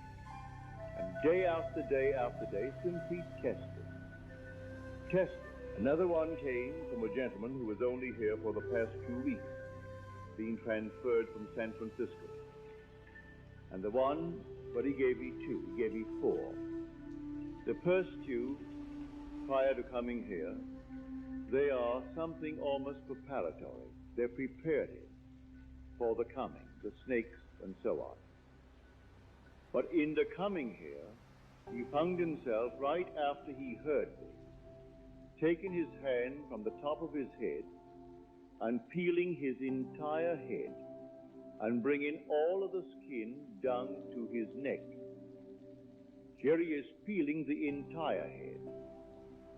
and day after day after day, simply test it. Test it. Another one came from a gentleman who was only here for the past few weeks, being transferred from San Francisco. And the one, but he gave me two, he gave me four. The first two, prior to coming here, they are something almost preparatory. They're preparative for the coming, the snakes and so on. But in the coming here, he found himself right after he heard me, taking his hand from the top of his head and peeling his entire head and bringing all of the skin down to his neck. Here he is peeling the entire head.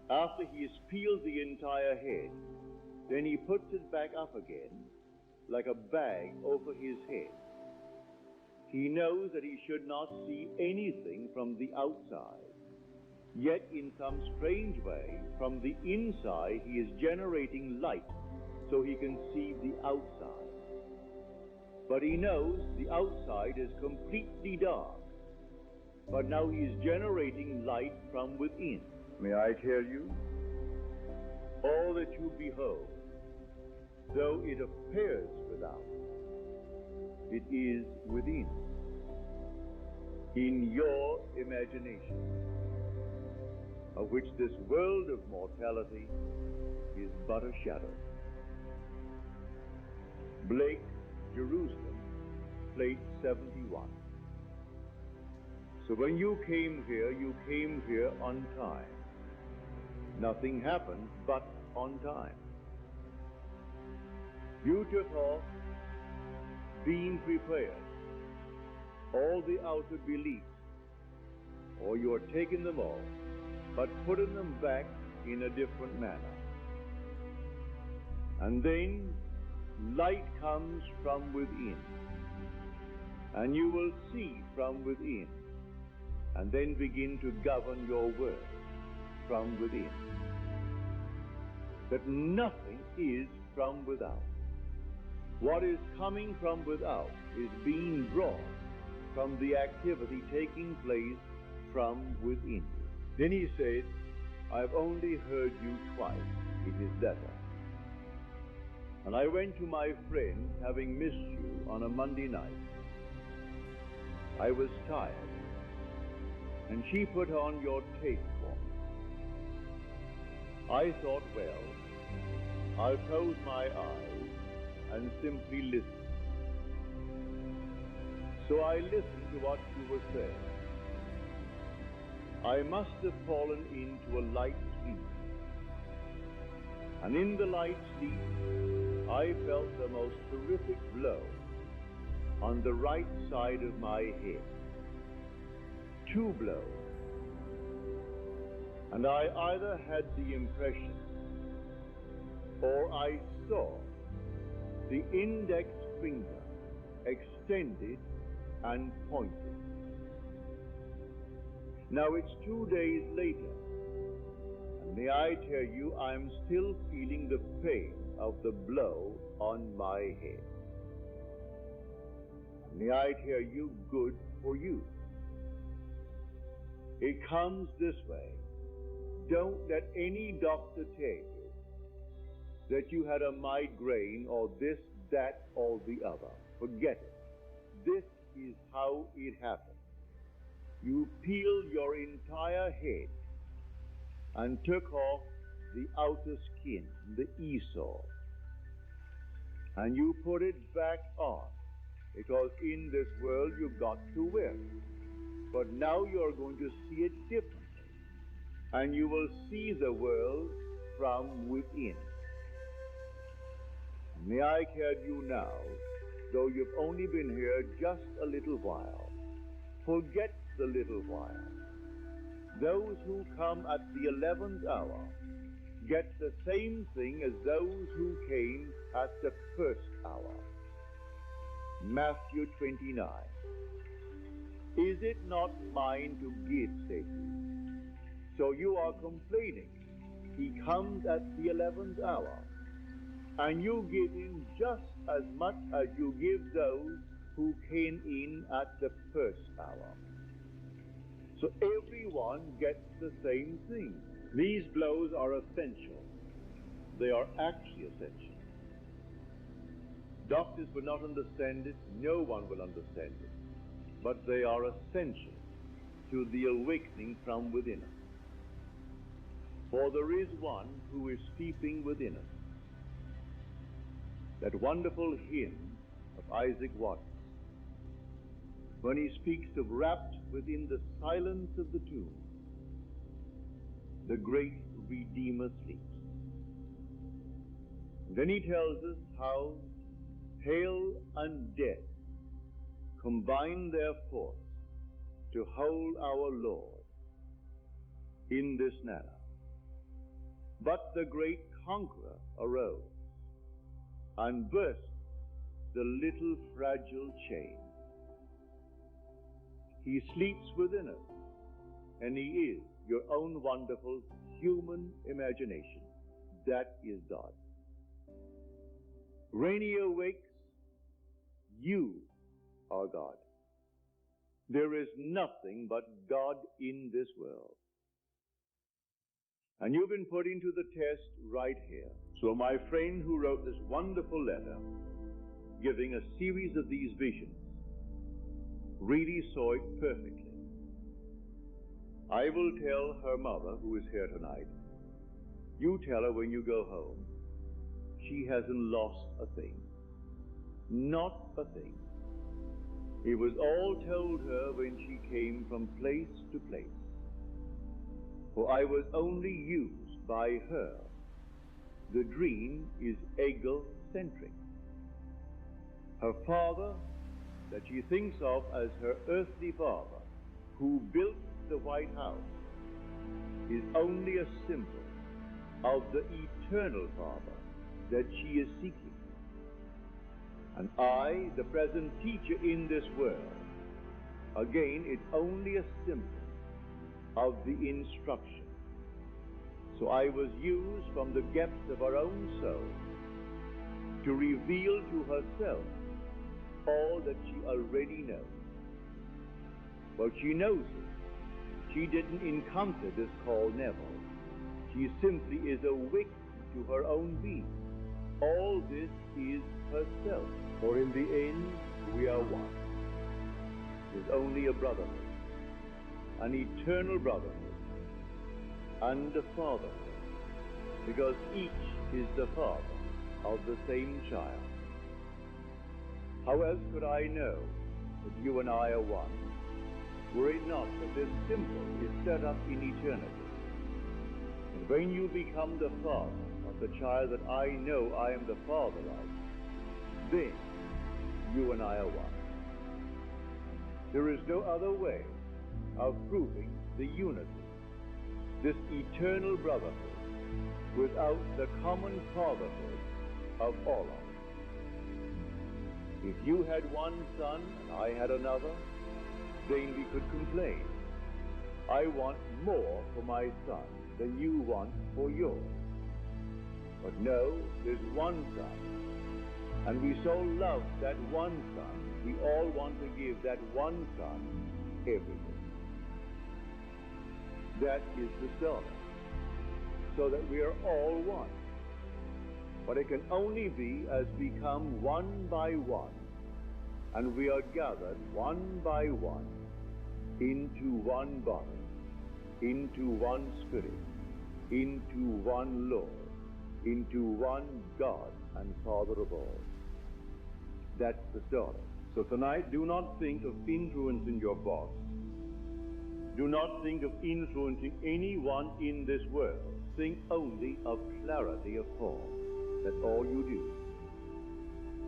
After he has peeled the entire head, then he puts it back up again like a bag over his head. He knows that he should not see anything from the outside. Yet in some strange way, from the inside, he is generating light so he can see the outside. But he knows the outside is completely dark. But now he is generating light from within. May I tell you, all that you behold, though it appears without, it is within, in your imagination, of which this world of mortality is but a shadow. Blake, Jerusalem, plate 71. So when you came here on time. Nothing happened but on time. You took off being prepared, all the outer beliefs, or you are taking them all, but putting them back in a different manner. And then light comes from within, and you will see from within, and then begin to govern your world from within. That nothing is from without. What is coming from without is being brought from the activity taking place from within you. Then he said, I've only heard you twice. It is better. And I went to my friend, having missed you on a Monday night. I was tired, and she put on your tape for me. I thought, well, I'll close my eyes and simply listen. So I listened to what you were saying. I must have fallen into a light sleep. And in the light sleep, I felt the most terrific blow on the right side of my head. 2 blows. And I either had the impression or I saw the index finger extended and pointed. Now it's 2 days later, and may I tell you, I'm still feeling the pain of the blow on my head. May I tell you, good for you. It comes this way. Don't let any doctor tell you that you had a migraine or this, that, or the other. Forget it. This is how it happened. You peeled your entire head and took off the outer skin, the Esau, and you put it back on, because in this world you've got to wear it. But now you're going to see it differently, and you will see the world from within. May I tell you now, though you've only been here just a little while, forget the little while. Those who come at the 11th hour get the same thing as those who came at the first hour. Matthew 29. Is it not mine to give, saith he? So you are complaining. He comes at the 11th hour, and you give him just as much as you give those who came in at the first hour. So everyone gets the same thing. These blows are essential. They are actually essential. Doctors will not understand it, no one will understand it, but they are essential to the awakening from within us. For there is one who is steeping within us. That wonderful hymn of Isaac Watts, when he speaks of wrapped within the silence of the tomb, the great Redeemer sleeps. And then he tells us how hell and death combine their force to hold our Lord in this manner. But the great conqueror arose and burst the little fragile chain. He sleeps within us, and he is your own wonderful human imagination. That is God. Rainier awakes, you are God. There is nothing but God in this world. And you've been put into the test right here. So my friend who wrote this wonderful letter, giving a series of these visions, really saw it perfectly. I will tell her mother, who is here tonight, you tell her when you go home, she hasn't lost a thing. Not a thing. It was all told her when she came from place to place. For I was only used by her. The dream is egocentric. Her father, that she thinks of as her earthly father, who built the White House, is only a symbol of the eternal Father that she is seeking. And I, the present teacher in this world, again, it's only a symbol of the instruction. So I was used from the depths of her own soul to reveal to herself all that she already knows. But she knows it. She didn't encounter this call Neville. She simply is awake to her own being. All this is herself. For in the end, we are one. There's only a brotherhood, an eternal brotherhood, and a fatherhood, because each is the father of the same child. How else could I know that you and I are one, were it not that this symbol is set up in eternity? And when you become the father of the child that I know I am the father of, then you and I are one. There is no other way of proving the unity, this eternal brotherhood, without the common fatherhood of all of us. If you had one son and I had another, then we could complain. I want more for my son than you want for yours. But no, there's one son. And we so love that one son, we all want to give that one son everything. That is the starter, so that we are all one. But it can only be as we come one by one, and we are gathered one by one into one body, into one spirit, into one Lord, into one God and Father of all. That's the starter. So tonight, do not think of influencing your boss. Do not think of influencing anyone in this world. Think only of clarity of form. That's all you do.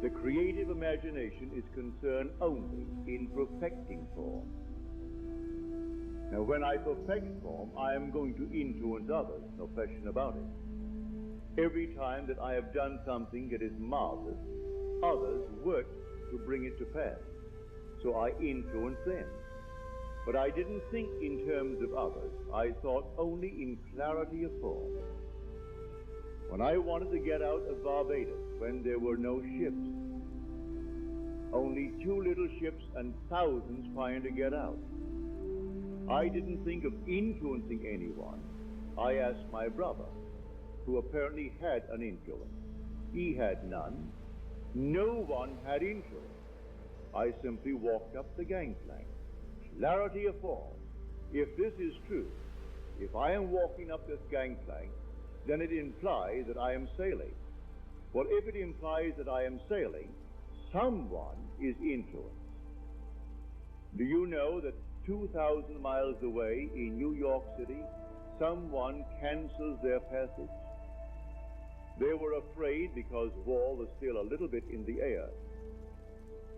The creative imagination is concerned only in perfecting form. Now, when I perfect form, I am going to influence others, no question about it. Every time that I have done something that is marvelous, others work to bring it to pass. So I influenced them. But I didn't think in terms of others. I thought only in clarity of form. When I wanted to get out of Barbados, when there were no ships, only 2 little ships and thousands trying to get out, I didn't think of influencing anyone. I asked my brother, who apparently had an influence. He had none. No one had influence. I simply walked up the gangplank. Clarity of form. If this is true, if I am walking up this gangplank, then it implies that I am sailing. Well, if it implies that I am sailing, someone is influenced. Do you know that 2,000 miles away in New York City, someone cancels their passage? They were afraid because war was still a little bit in the air.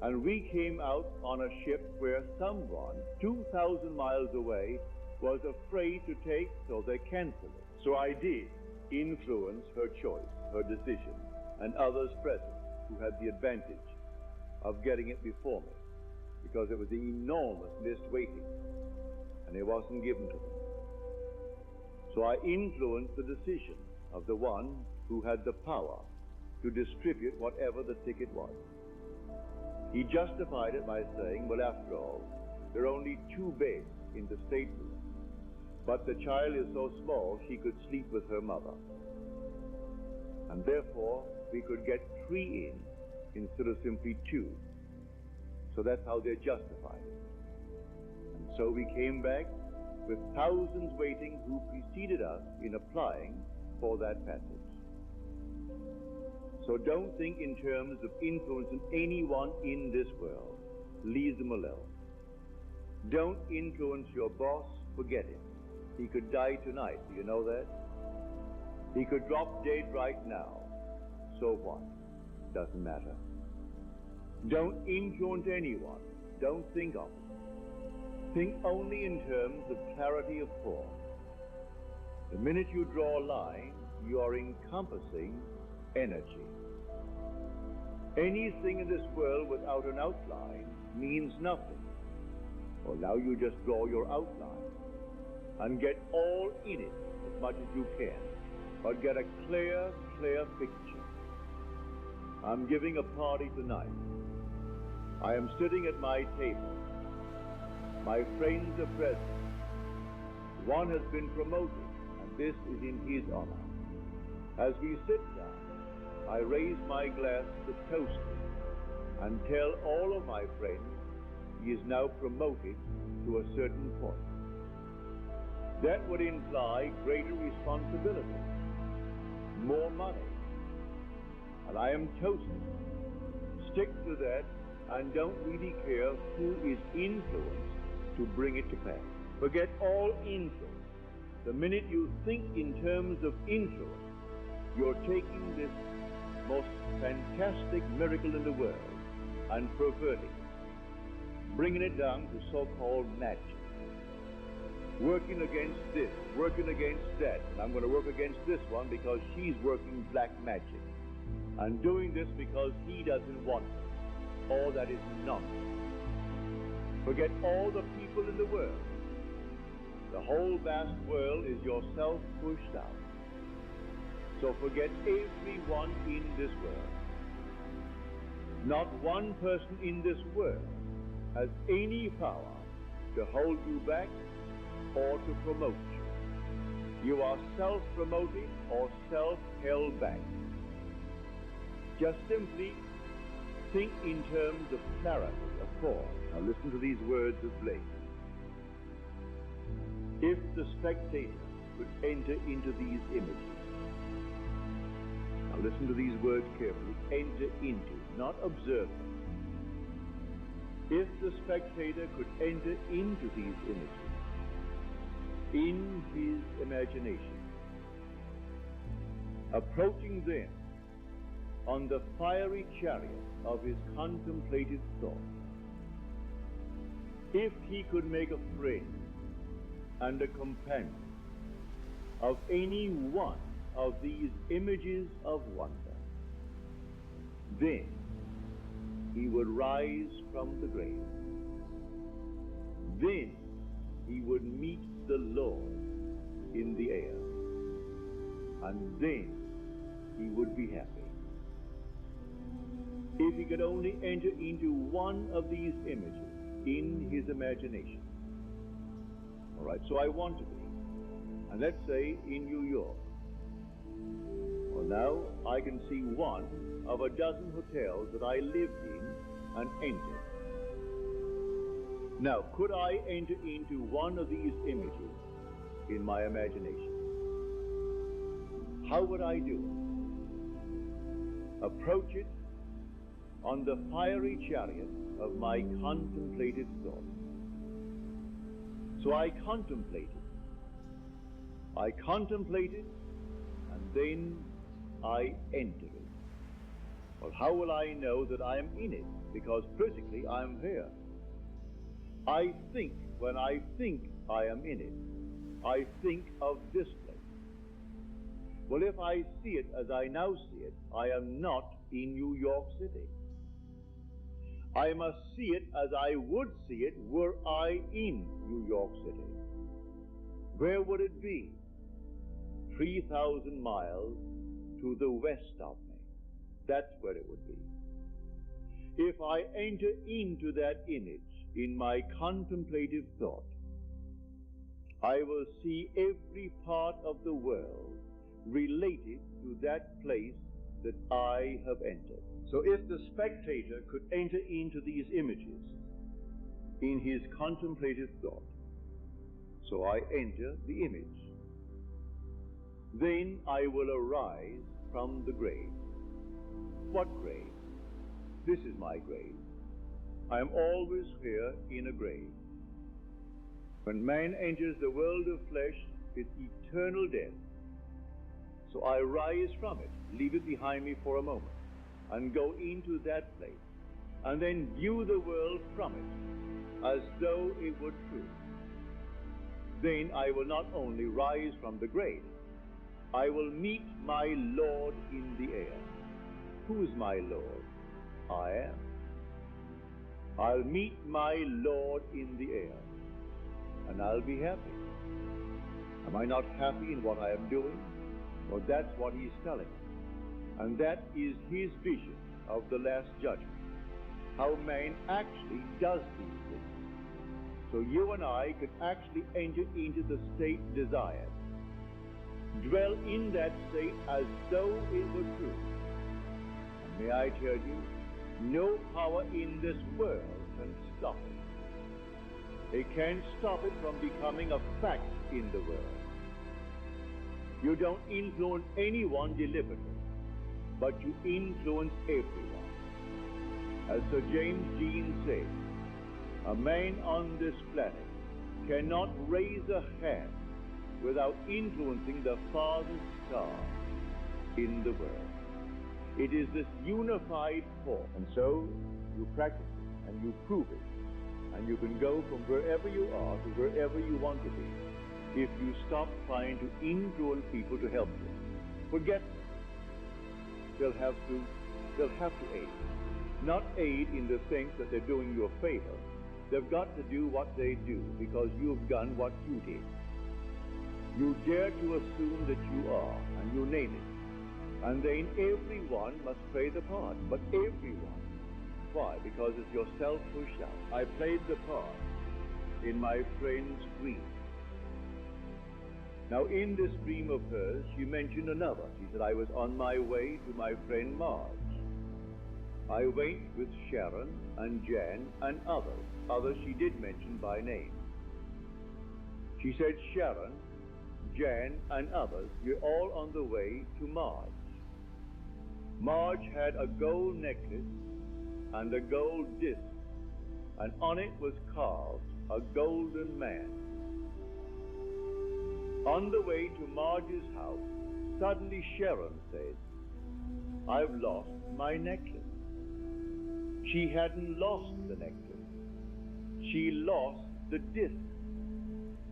And we came out on a ship where someone 2,000 miles away was afraid to take, so they canceled it. So I did influence her choice, her decision, and others present who had the advantage of getting it before me, because it was an enormous list waiting, and it wasn't given to them. So I influenced the decision of the one who had the power to distribute whatever the ticket was. He justified it by saying, well, after all, there are only 2 beds in the stateroom, but the child is so small she could sleep with her mother. And therefore, we could get 3 in instead of simply 2. So that's how they justified it. And so we came back with thousands waiting who preceded us in applying for that passage. So don't think in terms of influencing anyone in this world. Leave them alone. Don't influence your boss. Forget him. He could die tonight. Do you know that? He could drop dead right now. So what? Doesn't matter. Don't influence anyone. Don't think of it. Think only in terms of clarity of form. The minute you draw a line, you are encompassing energy. Anything in this world without an outline means nothing. Well, now you just draw your outline and get all in it as much as you can, but get a clear picture. I'm giving a party tonight. I am sitting at my table. My friends are present. One has been promoted, and this is in his honor. As we sit down, I raise my glass to toast him and tell all of my friends he is now promoted to a certain point. That would imply greater responsibility, more money, and I am toasting. Stick to that and don't really care who is influenced to bring it to pass. Forget all influence. The minute you think in terms of influence, you're taking this most fantastic miracle in the world and perverting it, bringing it down to so-called magic. Working against this, working against that, and I'm going to work against this one because she's working black magic, and doing this because he doesn't want it. All that is nonsense. Forget all the people in the world. The whole vast world is yourself pushed out. So forget everyone in this world. Not one person in this world has any power to hold you back or to promote you. You are self-promoted or self-held back. Just simply think in terms of clarity, of form. Now listen to these words of Blake. If the spectator could enter into these images, now listen to these words carefully, enter into, not observe them. If the spectator could enter into these images, in his imagination, approaching them on the fiery chariot of his contemplated thought, if he could make a friend and a companion of any one of these images of wonder, then he would rise from the grave. Then he would meet the Lord in the air. And then he would be happy. If he could only enter into one of these images in his imagination. All right, so I want to be, and let's say in New York. Well, now I can see one of a dozen hotels that I lived in and entered. Now, could I enter into one of these images in my imagination? How would I do it? Approach it on the fiery chariot of my contemplative thought. So I contemplated, and then I enter it. Well, how will I know that I am in it? Because physically I am here. I think, when I think I am in it, I think of this place. Well, if I see it as I now see it, I am not in New York City. I must see it as I would see it were I in New York City. Where would it be? 3,000 miles to the west of me. That's where it would be. If I enter into that image in my contemplative thought, I will see every part of the world related to that place that I have entered. So if the spectator could enter into these images in his contemplative thought, so I enter the image, then I will arise from the grave. What grave? This is my grave. I am always here in a grave. When man enters the world of flesh, it's eternal death. So I rise from it, leave it behind me for a moment, and go into that place, and then view the world from it, as though it were true. Then I will not only rise from the grave, I will meet my Lord in the air. Who is my Lord? I am. I'll meet my Lord in the air, and I'll be happy. Am I not happy in what I am doing? Well, that's what he's telling us. And that is his vision of the Last Judgment, how man actually does these things. So you and I could actually enter into the state desired, dwell in that state as though it were true. And may I tell you, no power in this world can stop it. It can't stop it from becoming a fact in the world. You don't influence anyone deliberately, but you influence everyone. As Sir James Jean said, a man on this planet cannot raise a hand without influencing the farthest star in the world. It is this unified force, and so you practice it and you prove it, and you can go from wherever you are to wherever you want to be if you stop trying to influence people to help you. Forget them. They'll have to aid. Not aid in the sense that they're doing you a favor. They've got to do what they do because you've done what you did. You dare to assume that you are, and you name it. And then everyone must play the part, but everyone. Why? Because it's yourself pushed out. I played the part in my friend's dream. Now, in this dream of hers, she mentioned another. She said, I was on my way to my friend Marge. I went with Sharon and Jan and others. Others she did mention by name. She said Sharon, Jan, and others were all on the way to Marge. Marge had a gold necklace and a gold disc, and on it was carved a golden man. On the way to Marge's house, suddenly Sharon said, I've lost my necklace. She hadn't lost the necklace. She lost the disc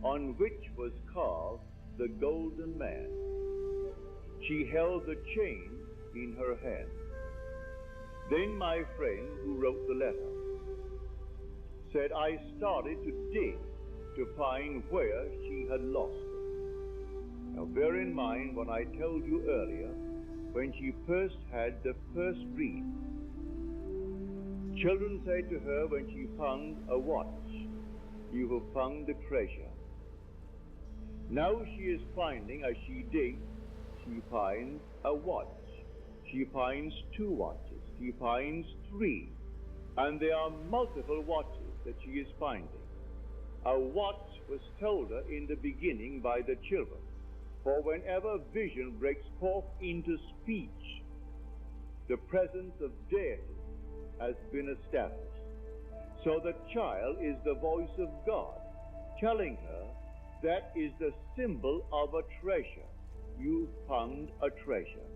on which was carved the golden man. She held the chain in her hand. Then my friend who wrote the letter said I started to dig to find where she had lost it. Now bear in mind what I told you earlier when she first had the first dream. Children said to her when she found a watch, "You have found the treasure." Now she is finding, as she digs, she finds a watch. She finds 2 watches. She finds 3. And there are multiple watches that she is finding. A watch was told her in the beginning by the children. For whenever vision breaks forth into speech, the presence of deity has been established. So the child is the voice of God telling her that is the symbol of a treasure. You found a treasure.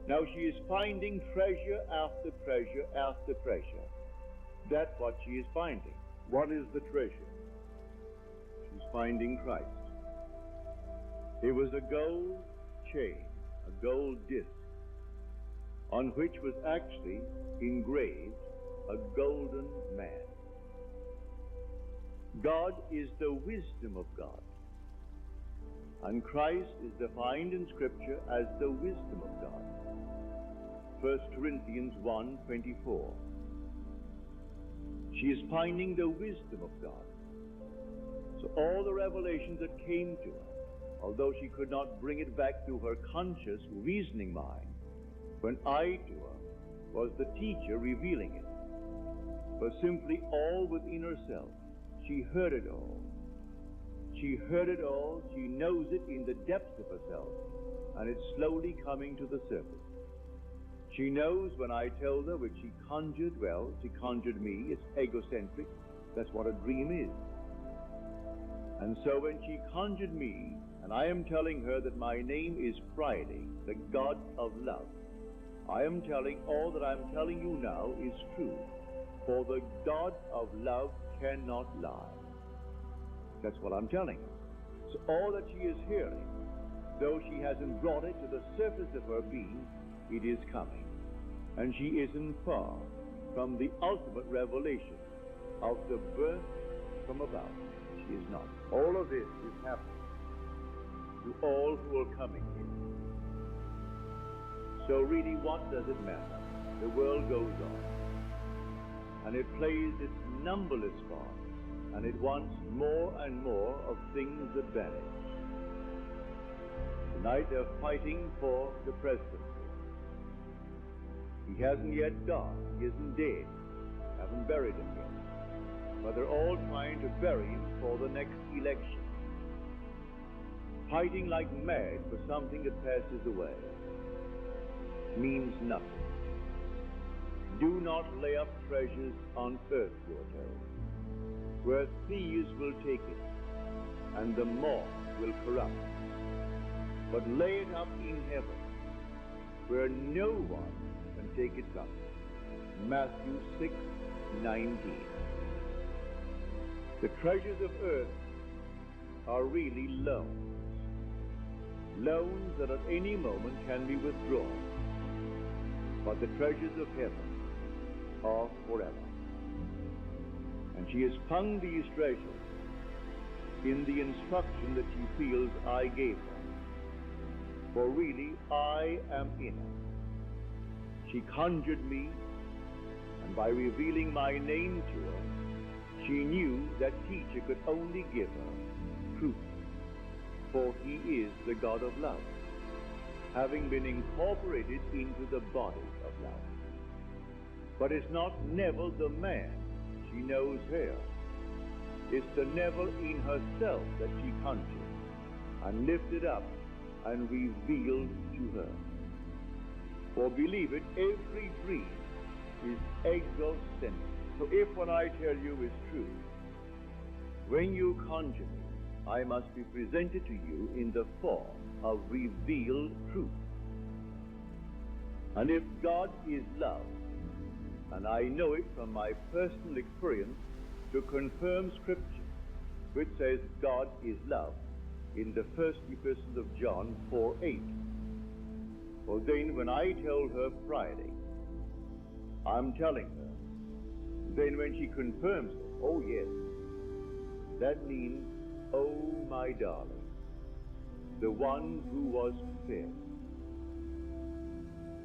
Now she is finding treasure after treasure after treasure. That's what she is finding. What is the treasure? She's finding Christ. It was a gold chain, a gold disc, on which was actually engraved a golden man. God is the wisdom of God, and Christ is defined in Scripture as the wisdom of God. 1 Corinthians 1:24. She is finding the wisdom of God. So all the revelations that came to her, although she could not bring it back to her conscious reasoning mind, when I to her was the teacher revealing it, was simply all within herself. She heard it all. She heard it all. She knows it in the depths of herself, and it's slowly coming to the surface. She knows when I told her, which she conjured, well, she conjured me, it's egocentric, that's what a dream is. And so when she conjured me, and I am telling her that my name is Friday, the God of love, I am telling all that I'm telling you now is true, for the God of love cannot lie. That's what I'm telling her. So all that she is hearing, though she hasn't brought it to the surface of her being, it is coming. And she isn't far from the ultimate revelation of the birth from above. She is not. All of this is happening to all who are coming here. So really, what does it matter? The world goes on, and it plays its numberless parts, and it wants more and more of things that vanish. Tonight they're fighting for the presidency. He hasn't yet gone. He isn't dead. Haven't buried him yet. But they're all trying to bury him for the next election. Fighting like mad for something that passes away. Means nothing. Do not lay up treasures on earth, you are told, where thieves will take it, and the moth will corrupt. But lay it up in heaven, where no one can take it from you. Matthew 6:19. The treasures of earth are really loans. Loans that at any moment can be withdrawn. But the treasures of heaven are forever. And she has found these treasures in the instruction that she feels I gave her. For really, I am in her. She conjured me, and by revealing my name to her, she knew that teacher could only give her truth, for he is the God of love, having been incorporated into the body of love. But it's not Neville the man she knows here. It's the Neville in herself that she conjured and lifted up and revealed to her. For believe it, every dream is egocentric. So if what I tell you is true, when you conjure me, I must be presented to you in the form of revealed truth. And if God is love, and I know it from my personal experience to confirm Scripture, which says God is love, in the first epistle of John 4:8. For then when I told her Friday, I'm telling her. Then when she confirms it, oh yes, that means, oh my darling, the one who was pierced.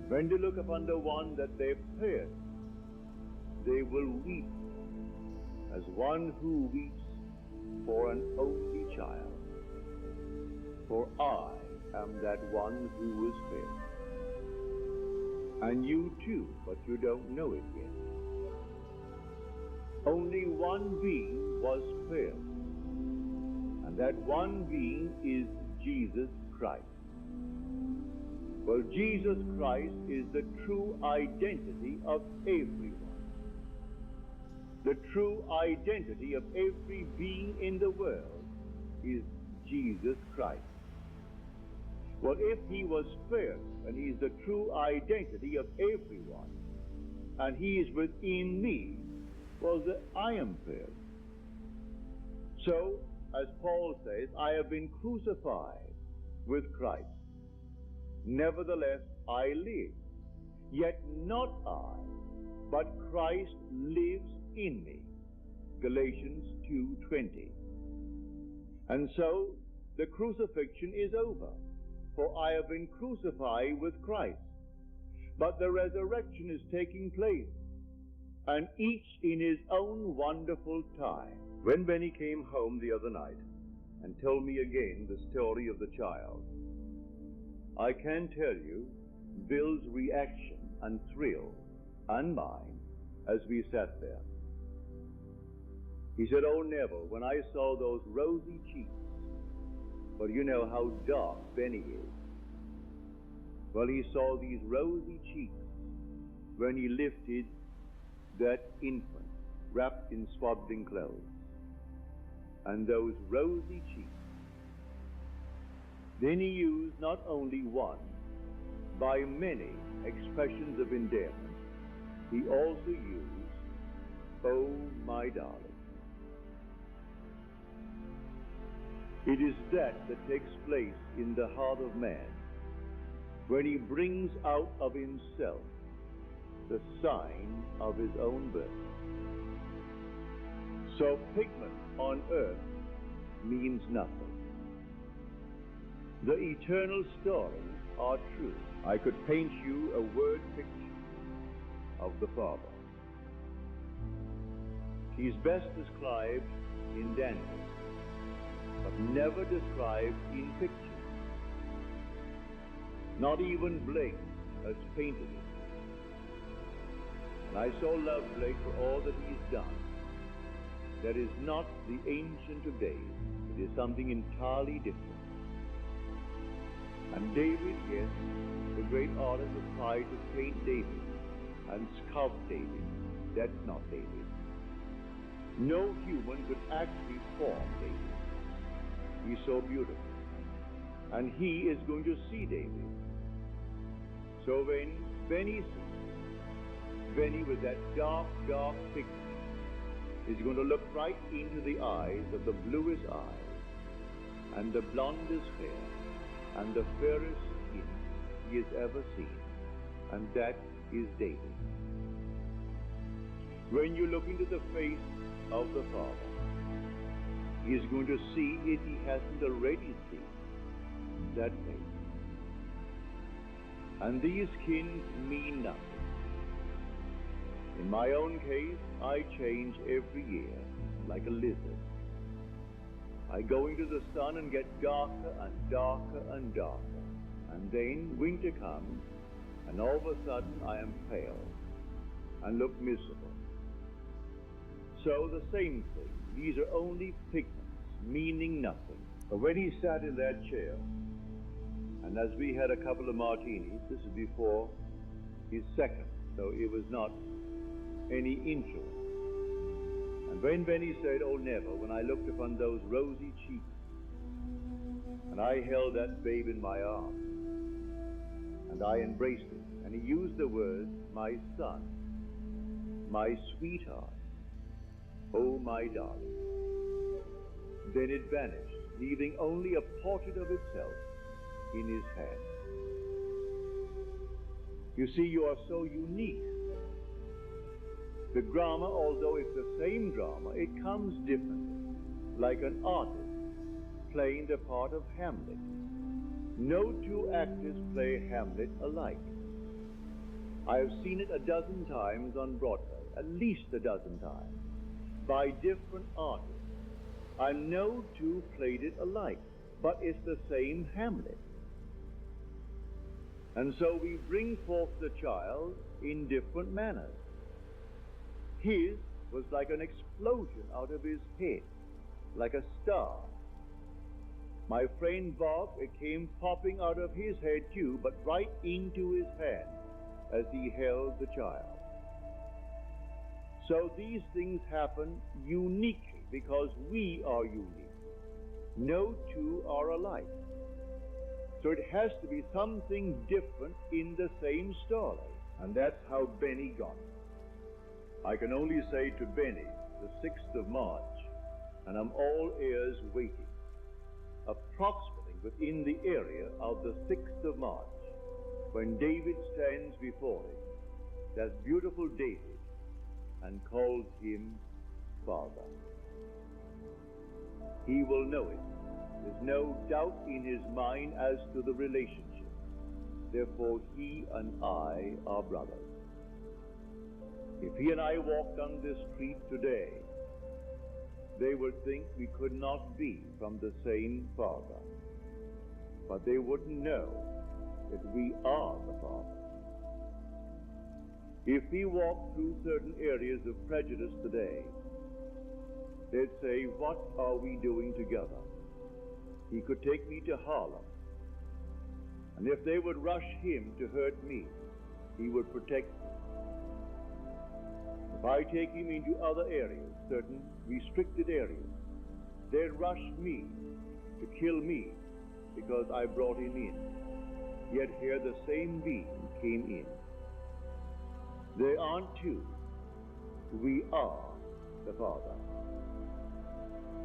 When they look upon the one that they pierced, they will weep as one who weeps for an only child. For I am that one who was pierced. And you too, but you don't know it yet. Only one being was pierced, and that one being is Jesus Christ. Well, Jesus Christ is the true identity of everyone. The true identity of every being in the world is Jesus Christ. Well, if he was pierced, and he's the true identity of everyone, and he is within me, well, I am pierced. So, as Paul says, I have been crucified with Christ. Nevertheless, I live. Yet not I, but Christ lives in me. Galatians 2:20. And so, the crucifixion is over, for I have been crucified with Christ. But the resurrection is taking place, and each in his own wonderful time. When Benny came home the other night and told me again the story of the child, I can tell you Bill's reaction and thrill, and mine, as we sat there. He said, "Oh, Neville, when I saw those rosy cheeks," well, you know how dark Benny is. Well, he saw these rosy cheeks when he lifted that infant wrapped in swaddling clothes. And those rosy cheeks. Then he used not only one, by many expressions of endearment, he also used, "Oh, my darling." It is that takes place in the heart of man when he brings out of himself the sign of his own birth. So pigment on earth means nothing. The eternal stories are true. I could paint you a word picture of the Father. He's best described in Daniel, but never described in pictures. Not even Blake has painted it. And I so love Blake for all that he's done. That is not the Ancient of Days. It is something entirely different. And David, yes, the great artist has tried to paint David and sculpt David. That's not David. No human could actually form David. He's so beautiful. And he is going to see David. So when Benny sees Benny with that dark, dark picture, is going to look right into the eyes of the bluest eyes, and the blondest hair, and the fairest skin he has ever seen, and that is David. When you look into the face of the Father, he is going to see, if he hasn't already seen, that face. And these skins mean nothing. In my own case, I change every year like a lizard. I go into the sun and get darker and darker and darker. And then winter comes, and all of a sudden I am pale and look miserable. So the same thing. These are only pigments, meaning nothing. But when he sat in that chair, and as we had a couple of martinis, this is before his second, so it was not any influence. And when Benny said, "Oh, Neville," when I looked upon those rosy cheeks, and I held that babe in my arms, and I embraced it, and he used the words, "My son, my sweetheart, oh, my darling," then it vanished, leaving only a portrait of itself in his hand. You see, you are so unique The drama, although it's the same drama, it comes differently, like an artist playing the part of Hamlet. No two actors play Hamlet alike. I have seen it a dozen times on Broadway, at least a dozen times, by different artists. And no two played it alike, but it's the same Hamlet. And so we bring forth the child in different manners. His was like an explosion out of his head, like a star. My friend Bob, it came popping out of his head too, but right into his hand as he held the child. So these things happen uniquely because we are unique. No two are alike. So it has to be something different in the same story. And that's how Benny got it. I can only say to Benny, the 6th of March, and I'm all ears waiting, approximately within the area of the 6th of March, when David stands before him, that beautiful David, and calls him Father. He will know it. There's no doubt in his mind as to the relationship. Therefore, he and I are brothers. If he and I walked on this street today, they would think we could not be from the same Father. But they wouldn't know that we are the Father. If we walk through certain areas of prejudice today, they'd say, what are we doing together? He could take me to Harlem, and if they would rush him to hurt me, he would protect me. If I take him into other areas, certain restricted areas, they'd rush me to kill me because I brought him in. Yet here the same being came in. There aren't two. We are the Father.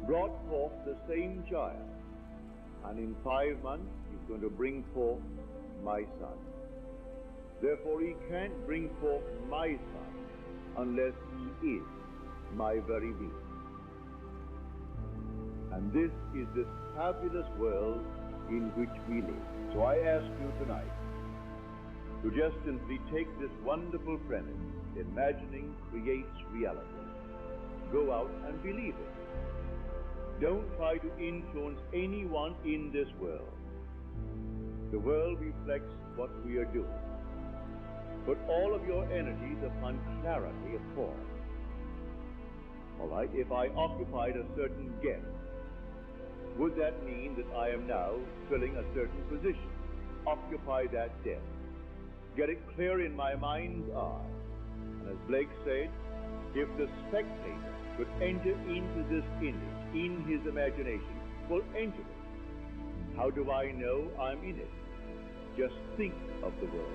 Brought forth the same child, and in 5 months he's going to bring forth my son. Therefore he can't bring forth my son unless he is my very being. And this is this fabulous world in which we live. So I ask you tonight to just simply take this wonderful premise, imagining creates reality. Go out and believe it. Don't try to influence anyone in this world. The world reflects what we are doing. Put all of your energies upon clarity of form. All right, if I occupied a certain guest, would that mean that I am now filling a certain position? Occupy that desk. Get it clear in my mind's eye. And as Blake said, if the spectator could enter into this image in his imagination, will enter it. How do I know I'm in it? Just think of the world.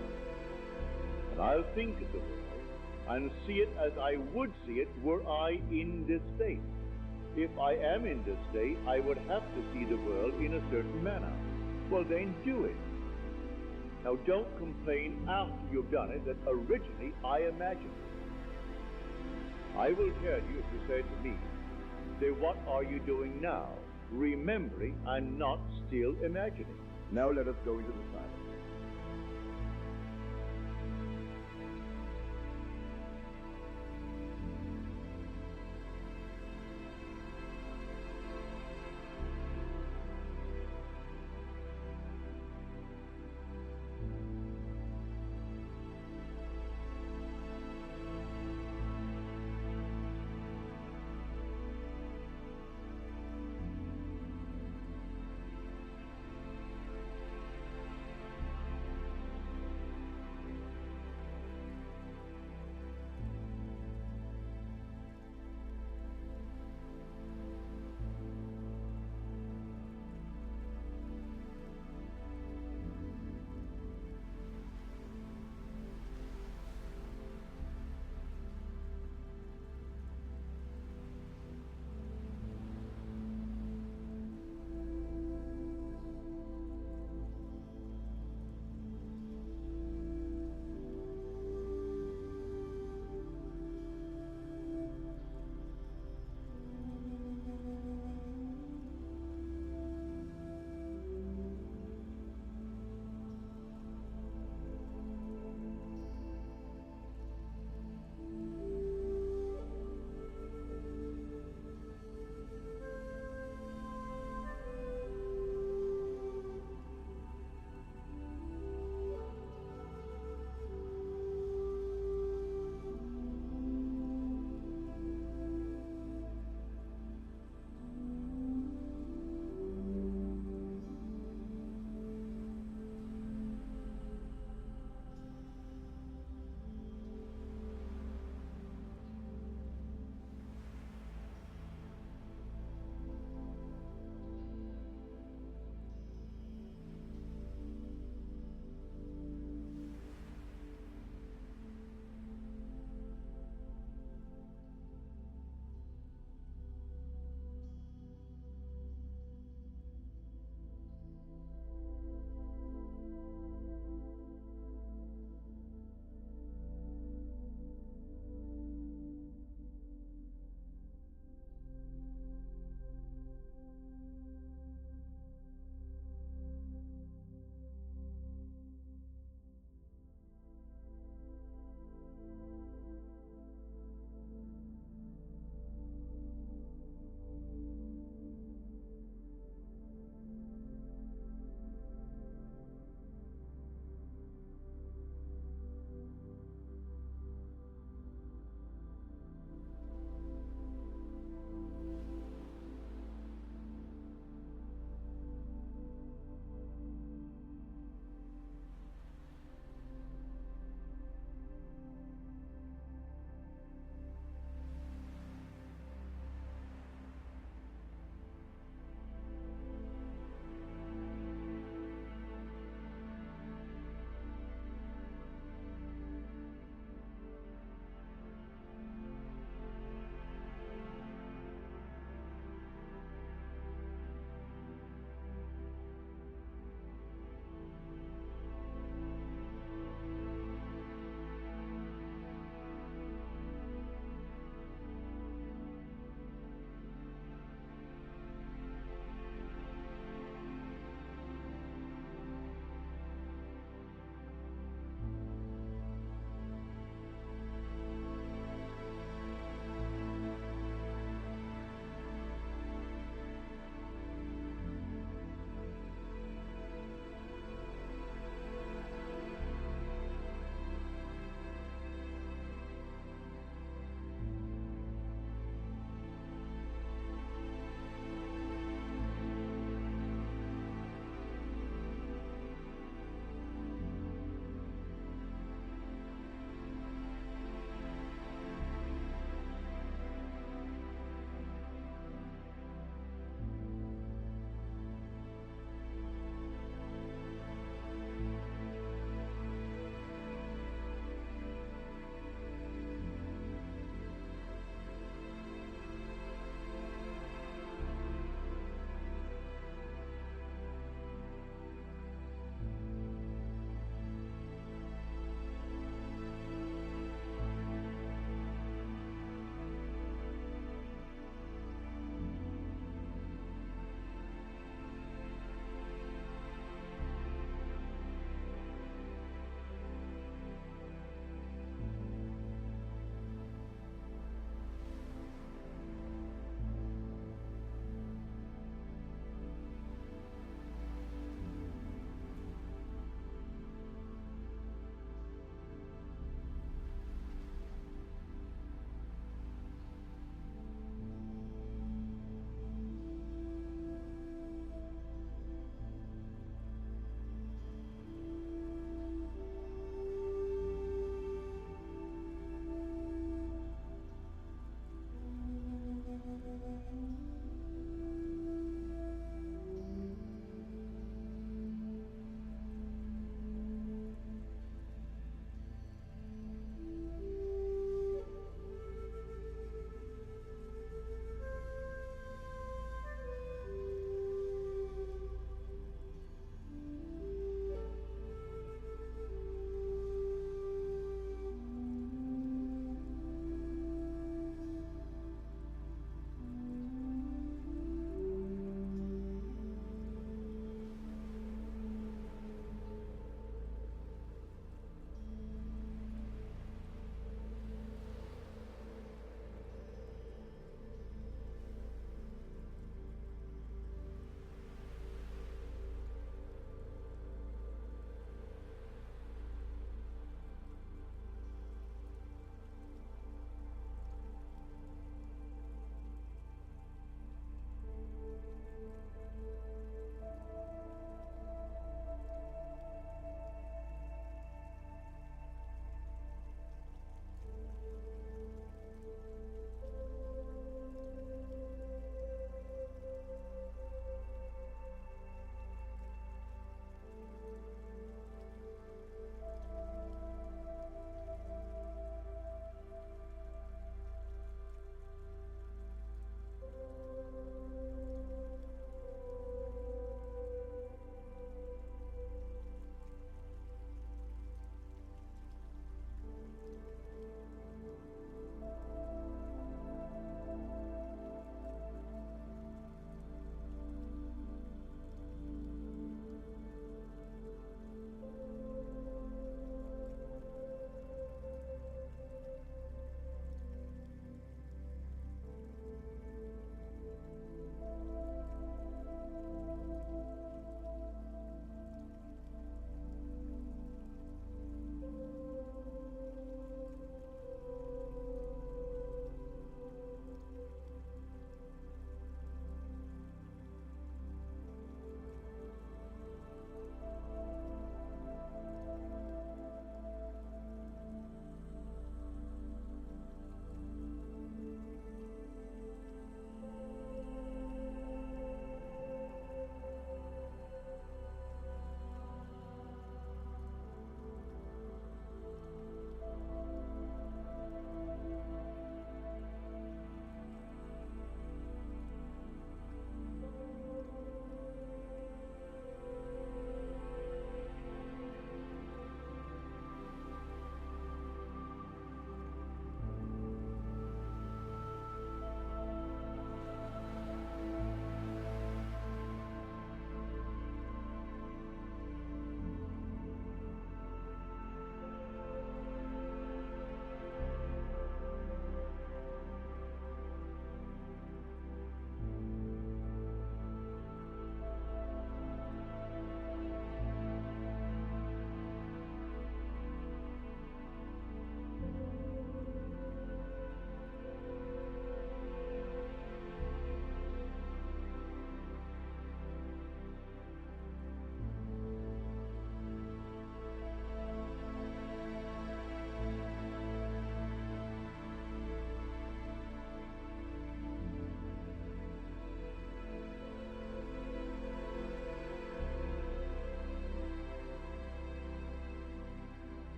And I'll think of the world and see it as I would see it were I in this state. If I am in this state, I would have to see the world in a certain manner. Well, then do it. Now, don't complain after you've done it that originally I imagined it. I will tell you, if you say to me, say, what are you doing now? Remembering and not still imagining. Now let us go into the silence.